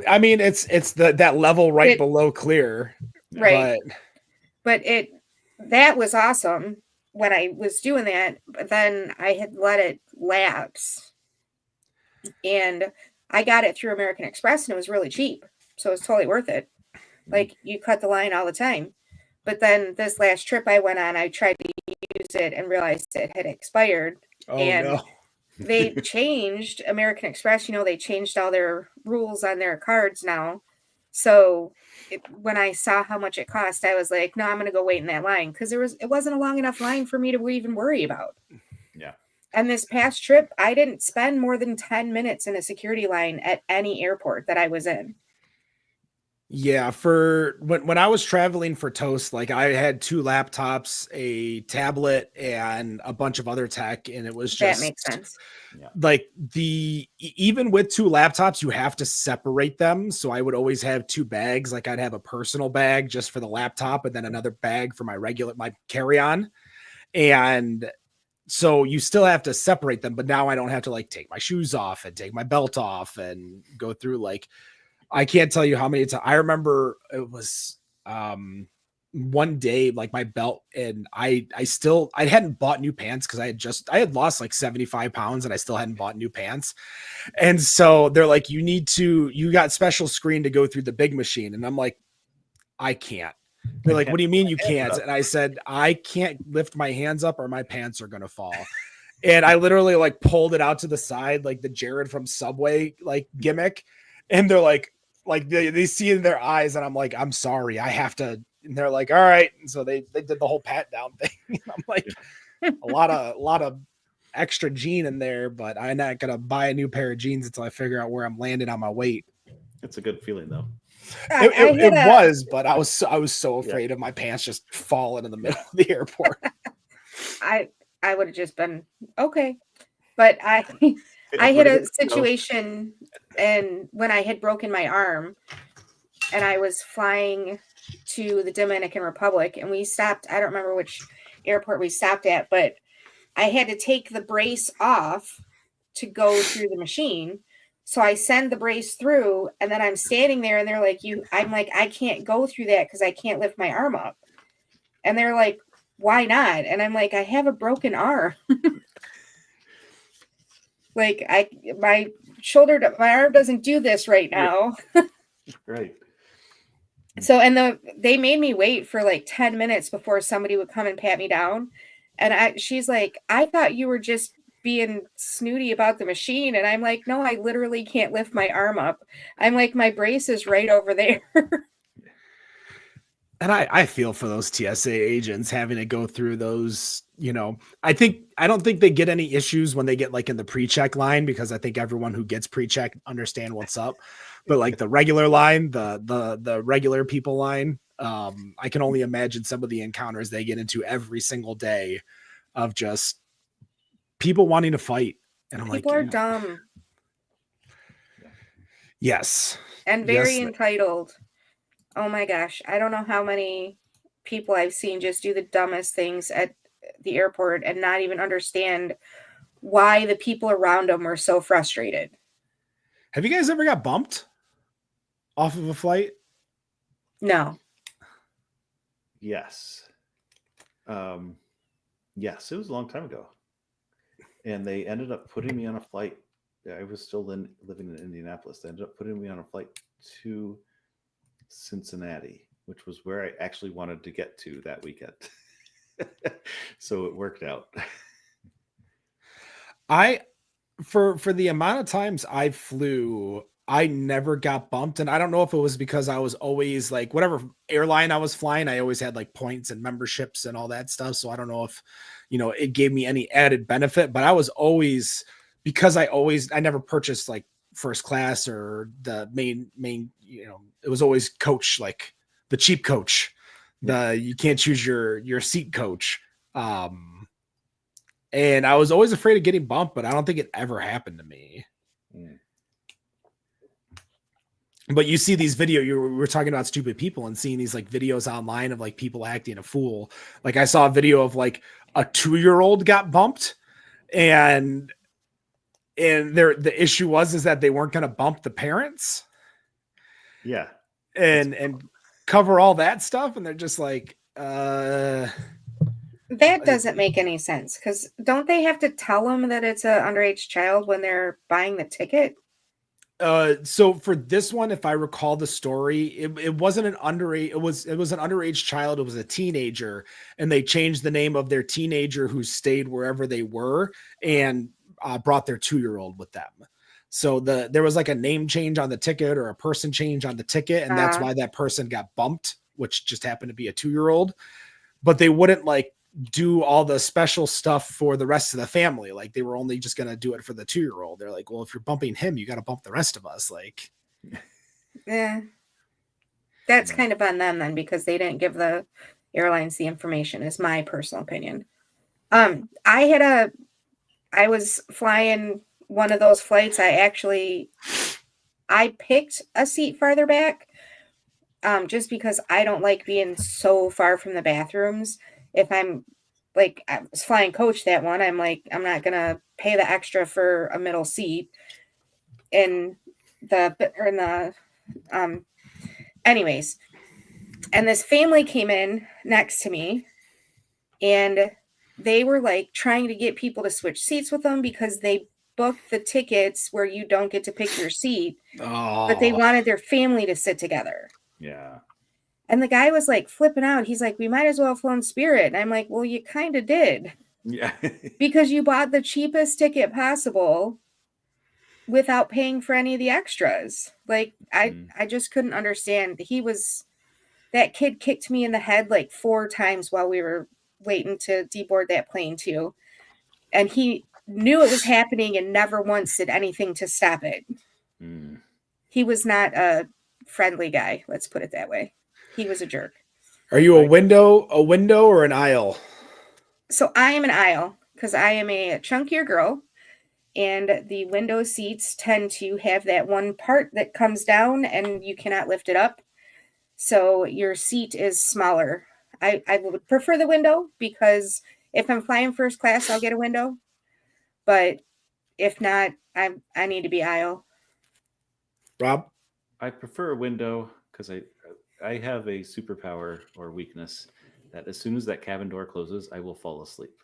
I mean, it's that level right below clear, right? But that was awesome when I was doing that. But then I had let it lapse, and I got it through American Express, and it was really cheap, so it was totally worth it. Like you cut the line all the time. But then this last trip I went on, I tried to use it and realized it had expired. Oh, and no. They changed American Express. They changed all their rules on their cards now. So when I saw how much it cost, I was like, no, I'm going to go wait in that line because it wasn't a long enough line for me to even worry about. Yeah. And this past trip, I didn't spend more than 10 minutes in a security line at any airport that I was in. Yeah, for when I was traveling for Toast, like I had 2 laptops, a tablet, and a bunch of other tech, and it was just that makes sense. Like even with 2 laptops, you have to separate them. So I would always have 2 bags. Like I'd have a personal bag just for the laptop, and then another bag for my carry-on. And so you still have to separate them, but now I don't have to like take my shoes off and take my belt off and go through like. I can't tell you how many times. I remember it was one day, like my belt, and I hadn't bought new pants because I had lost like 75 pounds and I still hadn't bought new pants. And so they're like, you got special screen to go through the big machine. And I'm like, I can't. They're like, what do you mean you can't? And I said, I can't lift my hands up or my pants are going to fall. And I literally like pulled it out to the side, like the Jared from Subway, like gimmick. And they're like they see in their eyes, and I'm like, I'm sorry, I have to. And they're like, all right. And so they did the whole pat down thing. I'm like, a lot of extra gene in there, but I'm not gonna buy a new pair of jeans until I figure out where I'm landing on my weight. It's a good feeling though. It was, but I was so afraid of my pants just falling in the middle of the airport. I would have just been okay, but I had a situation, and when I had broken my arm, and I was flying to the Dominican Republic, and we stopped. I don't remember which airport we stopped at, but I had to take the brace off to go through the machine. So I send the brace through, and then I'm standing there, and they're like, I'm like, I can't go through that because I can't lift my arm up. And they're like, why not? And I'm like, I have a broken arm. Like my arm doesn't do this right now. Right. So, and they made me wait for like 10 minutes before somebody would come and pat me down. And she's like, I thought you were just being snooty about the machine. And I'm like, no, I literally can't lift my arm up. I'm like, my brace is right over there. And I feel for those TSA agents having to go through those, I don't think they get any issues when they get like in the pre-check line, because I think everyone who gets pre-check understand what's up. But like the regular line, the regular people line, I can only imagine some of the encounters they get into every single day of just people wanting to fight. And I'm People are dumb yes. and very Yes. entitled. Oh my gosh. I don't know how many people I've seen just do the dumbest things at the airport and not even understand why the people around them are so frustrated. Have you guys ever got bumped off of a flight? No. Yes. Yes, it was a long time ago. And they ended up putting me on a flight. I was still living in Indianapolis. They ended up putting me on a flight to Cincinnati, which was where I actually wanted to get to that weekend. So it worked out. For the amount of times I flew, I never got bumped. And I don't know if it was because I was always like, whatever airline I was flying, I always had like points and memberships and all that stuff. So I don't know if, it gave me any added benefit, but I was always, because I never purchased like first class or the main, it was always coach, like the cheap coach, you can't choose your seat coach. And I was always afraid of getting bumped, but I don't think it ever happened to me. Mm. But you see these we were talking about stupid people and seeing these like videos online of like people acting a fool. Like I saw a video of like a 2-year-old got bumped, and the issue was that they weren't going to bump the parents. Yeah. And cover all that stuff. And they're just like, That doesn't make any sense, because don't they have to tell them that it's an underage child when they're buying the ticket? So for this one, if I recall the story, it wasn't an underage. It was an underage child. It was a teenager, and they changed the name of their teenager who stayed wherever they were and brought their 2-year-old with them. So there was like a name change on the ticket or a person change on the ticket, and that's why that person got bumped, which just happened to be a 2-year-old. But they wouldn't like do all the special stuff for the rest of the family. Like they were only just going to do it for the 2-year-old. They're like, well, if you're bumping him, you got to bump the rest of us. Like, Yeah. That's kind of on them then, because they didn't give the airlines the information, is my personal opinion. I was flying one of those flights. I picked a seat farther back, just because I don't like being so far from the bathrooms. If I'm like, I was flying coach that one, I'm like, I'm not going to pay the extra for a middle seat anyways. And this family came in next to me, and they were like trying to get people to switch seats with them because they booked the tickets where you don't get to pick your seat, but they wanted their family to sit together. Yeah. And the guy was like flipping out. He's like, we might as well have flown Spirit. And I'm like, well, you kind of did. Yeah. Because you bought the cheapest ticket possible without paying for any of the extras. Like, I just couldn't understand. That kid kicked me in the head like 4 times while we were waiting to deboard that plane too. And he knew it was happening and never once did anything to stop it. Mm. He was not a friendly guy. Let's put it that way. He was a jerk. are you a window or an aisle? So I am an aisle because I am a chunkier girl, and the window seats tend to have that one part that comes down and you cannot lift it up. So your seat is smaller. I would prefer the window, because if I'm flying first class, I'll get a window. But if not, I need to be aisle. Rob? I prefer a window because I have a superpower or weakness that as soon as that cabin door closes, I will fall asleep.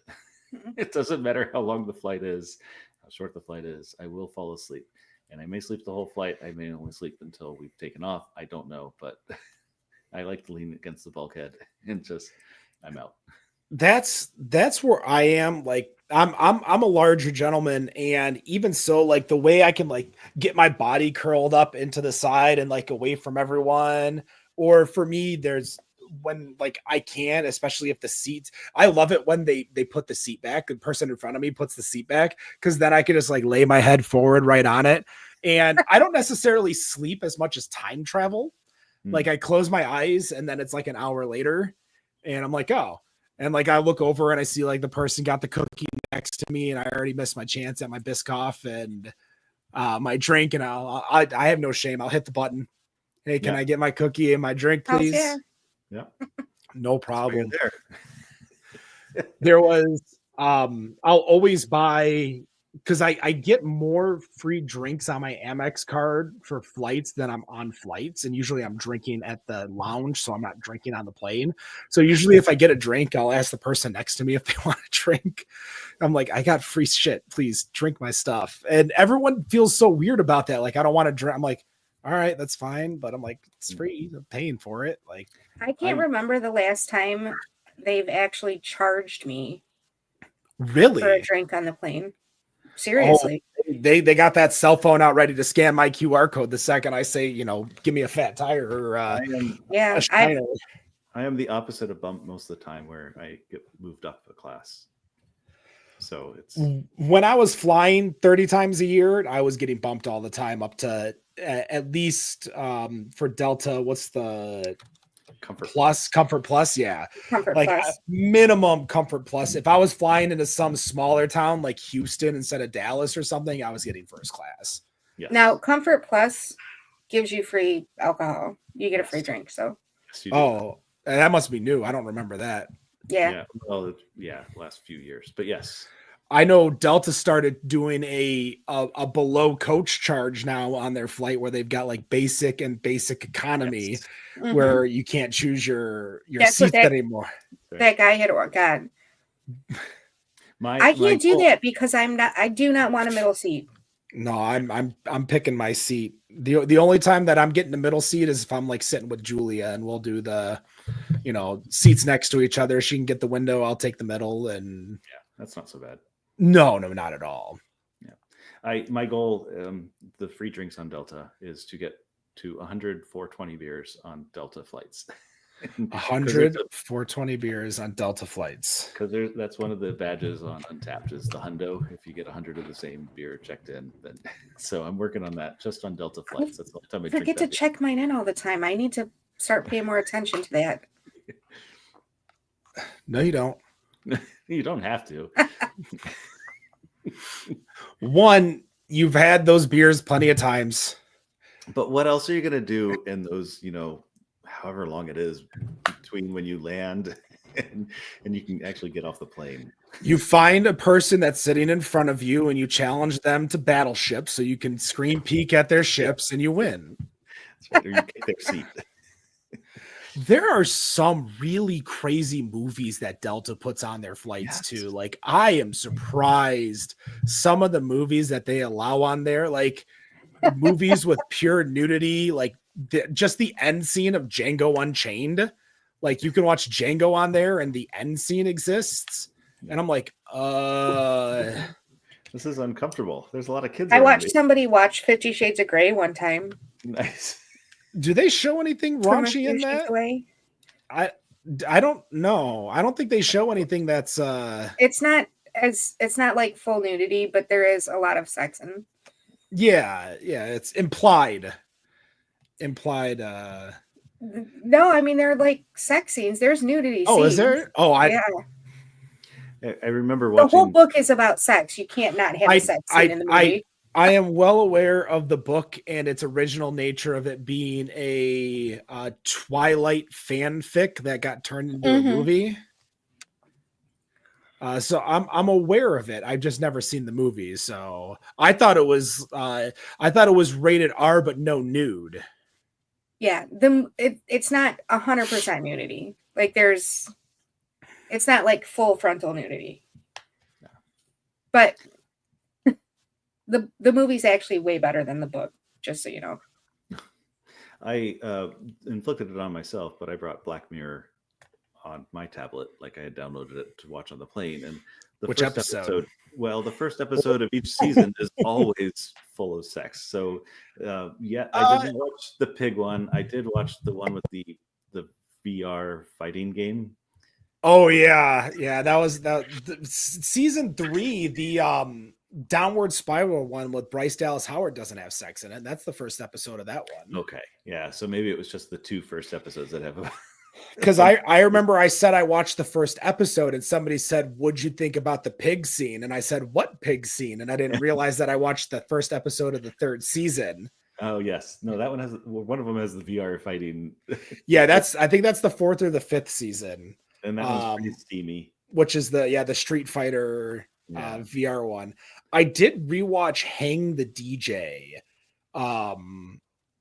It doesn't matter how long the flight is, how short the flight is, I will fall asleep. And I may sleep the whole flight. I may only sleep until we've taken off. I don't know, but I like to lean against the bulkhead and just, I'm out. That's where I am. Like I'm a larger gentleman, and even so, like the way I can like get my body curled up into the side and like away from everyone, or for me, there's when like I can, especially if the seats. I love it when they put the seat back. The person in front of me puts the seat back because then I can just like lay my head forward right on it. And I don't necessarily sleep as much as time travel. Like I close my eyes and then it's like an hour later, and I'm like, oh. And like I look over and I see like the person got the cookie next to me, and I already missed my chance at my Biscoff and my drink. And I have no shame. I'll hit the button. Hey, can I get my cookie and my drink, please? Yeah. No problem. There. There was I'll always buy, because I get more free drinks on my Amex card for flights than I'm on flights. And usually I'm drinking at the lounge, so I'm not drinking on the plane. So usually if I get a drink, I'll ask the person next to me if they want a drink. I'm like, I got free shit. Please drink my stuff. And everyone feels so weird about that. Like, I don't want to drink. I'm like, all right, that's fine. But I'm like, it's free. I'm paying for it. Like, I can't remember the last time they've actually charged me really for a drink on the plane. Seriously. Oh, they got that cell phone out ready to scan my QR code the second I say, give me a fat tire or I am the opposite of bump most of the time, where I get moved up a class. So it's when I was flying 30 times a year, I was getting bumped all the time up to at least for Delta. What's the Comfort Plus? Yeah. Comfort like Plus. Minimum Comfort Plus. If I was flying into some smaller town like Houston instead of Dallas or something, I was getting first class. yes. Now, Comfort Plus gives you free alcohol. You get a free drink. So, Yes, you do. Oh, that must be new. I don't remember that. yeah. Well, last few years, but yes. I know Delta started doing a below coach charge now on their flight, where they've got like basic and basic economy, Yes. Mhm. where you can't choose your That's what seats anymore. That guy had, oh God. I can't do that because I do not want a middle seat. No, I'm picking my seat. The only time that I'm getting the middle seat is if I'm like sitting with Julia and we'll do the, seats next to each other. She can get the window, I'll take the middle, and Yeah, that's not so bad. no, not at all. Yeah. My goal, the free drinks on Delta, is to get to 100 420 beers on Delta flights. 100 420 beers on Delta flights. Because that's one of the badges on Untapped is the hundo. If you get 100 of the same beer checked in, then so I'm working on that just on Delta flights. That's the only time I Forget to check mine in all the time. I need to start paying more attention to that. No, you don't. You don't have to. One, you've had those beers plenty of times. But what else are you gonna do in those, however long it is between when you land and you can actually get off the plane? You find a person that's sitting in front of you and you challenge them to battleship so you can screen peek at their ships and you win. That's right, or you take their seat. There are some really crazy movies that Delta puts on their flights too. Like, I am surprised some of the movies that they allow on there, like movies with pure nudity, like just the end scene of Django Unchained. Like, you can watch Django on there and the end scene exists. And I'm like, this is uncomfortable. There's a lot of kids. I around watched me. somebody watch 50 Shades of Grey one time. Nice. do they show anything From a raunchy few in shades that? away. I don't know. I don't think they show anything that's It's not like full nudity, but there is a lot of sex in. yeah, it's implied. No, I mean, they're like sex scenes. There's nudity Oh, scenes. is there? Oh, Yeah. I remember The watching. whole book is about sex. You can't not have a sex scene in the movie. I am well aware of the book and its original nature of it being a Twilight fanfic that got turned into a movie. So I'm aware of it. I've just never seen the movie. So I thought it was rated R, but no nude. Yeah, it's not 100% nudity. Like it's not like full frontal nudity. No. But the movie's actually way better than the book, just so you know. I inflicted it on myself, but I brought Black Mirror on my tablet, like I had downloaded it to watch on the plane. And the Which first episode? Well, the first episode of each season is always full of sex. So I didn't watch the pig one. I did watch the one with the VR fighting game. Oh yeah, that was season 3. The Downward Spiral one with Bryce Dallas Howard doesn't have sex in it. That's the first episode of that one. Okay, yeah. So maybe it was just the 2 first episodes that have. Because I remember I said I watched the first episode and somebody said, "What'd you think about the pig scene?" And I said, "What pig scene?" And I didn't realize that I watched the first episode of the 3rd season. Oh yes, no, that one has one of them has the VR fighting. Yeah, I think that's the 4th or the 5th season. And that one's pretty steamy. Which is the Street Fighter VR one. I did rewatch Hang the DJ.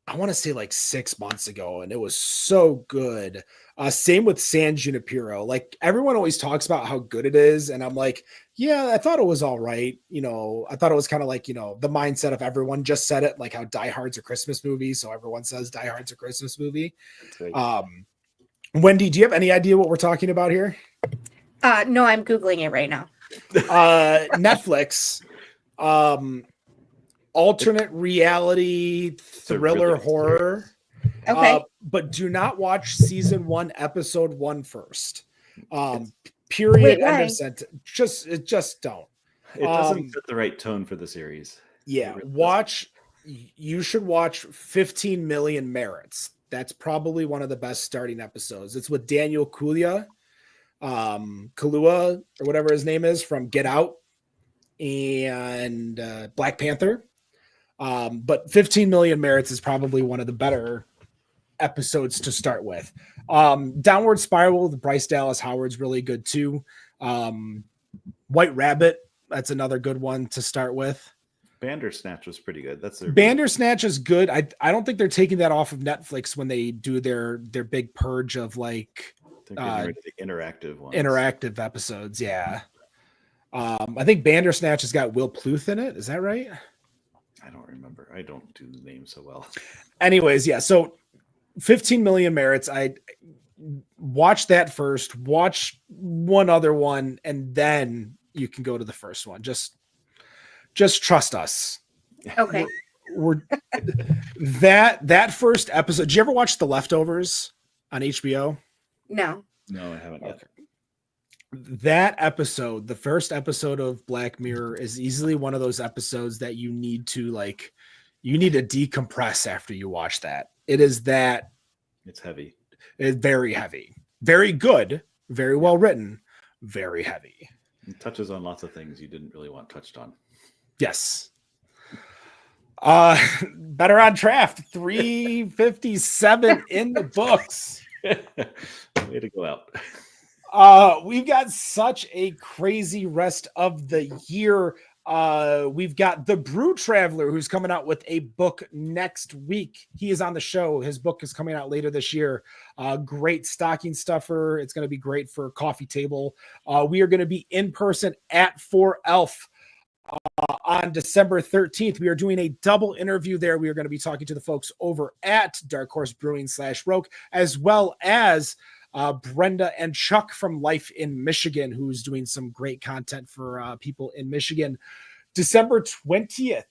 I want to say like 6 months ago, and it was so good. Same with San Junipero. Like everyone always talks about how good it is, and I'm like, yeah, I thought it was all right. I thought it was kind of like, the mindset of everyone just said it, like how Die Hard's a Christmas movie, so everyone says Die Hard's a Christmas movie. Right. Wendy, do you have any idea what we're talking about here? No, I'm Googling it right now. Netflix, alternate reality thriller really horror. Okay. But do not watch season 1, episode 1 first. Period. Wait, End why? of sentence. Just don't. It doesn't set the right tone for the series. Yeah, It really watch. You should watch 15 Million Merits. That's probably one of the best starting episodes. It's with Daniel Kaluuya, or whatever his name is, from Get Out and Black Panther. But 15 Million Merits is probably one of the better episodes to start with. Downward Spiral, the Bryce Dallas Howard's really good too. White Rabbit, that's another good one to start with. Bandersnatch was pretty good. That's their Bandersnatch is good. I don't think they're taking that off of Netflix when they do their big purge of like They're getting rid of the interactive ones. interactive episodes. Yeah. I think Bandersnatch has got Will Pluth in it. Is that right? I don't remember. I don't do the names so well. Anyways, yeah. So 15 Million Merits. I watch that first, watch one other one, and then you can go to the first one. Just trust us. Okay. We're that first episode. Did you ever watch The Leftovers on HBO? No. No, I haven't yet. That episode, the first episode of Black Mirror, is easily one of those episodes that you need to decompress after you watch that. It's heavy. It's very heavy, very good, very well written, very heavy. It touches on lots of things you didn't really want touched on. Yes. Better on Draft, 357 in the books. Way to go out. We've got such a crazy rest of the year. We've got the Brew Traveler, who's coming out with a book next week. He is on the show. His book is coming out later this year. Great stocking stuffer. It's going to be great for a coffee table. We are going to be in person at 4 Elf on December 13th. We are doing a double interview there. We are going to be talking to the folks over at Dark Horse Brewing /Roke, as well as Brenda and Chuck from Life in Michigan, who's doing some great content for people in Michigan. December 20th,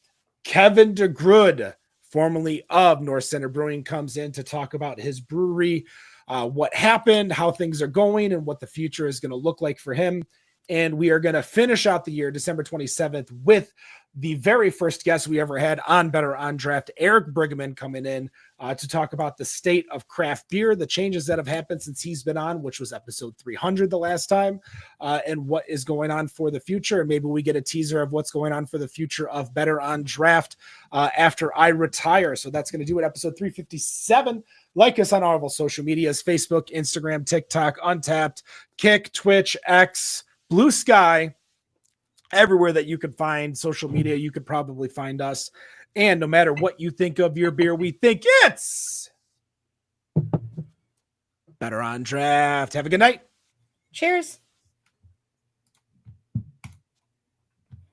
Kevin DeGrood, formerly of North Center Brewing, comes in to talk about his brewery, what happened, how things are going, and what the future is going to look like for him. And we are going to finish out the year, December 27th, with the very first guest we ever had on Better on Draft, Eric Brigham, coming in to talk about the state of craft beer, the changes that have happened since he's been on, which was episode 300 the last time, and what is going on for the future. And maybe we get a teaser of what's going on for the future of Better on Draft after I retire. So that's going to do it, episode 357. Like us on all of our social medias, Facebook, Instagram, TikTok, Untapped, Kick, Twitch, X, Blue Sky, everywhere that you could find social media, you could probably find us. And no matter what you think of your beer, we think it's Better on Draft. Have a good night. Cheers.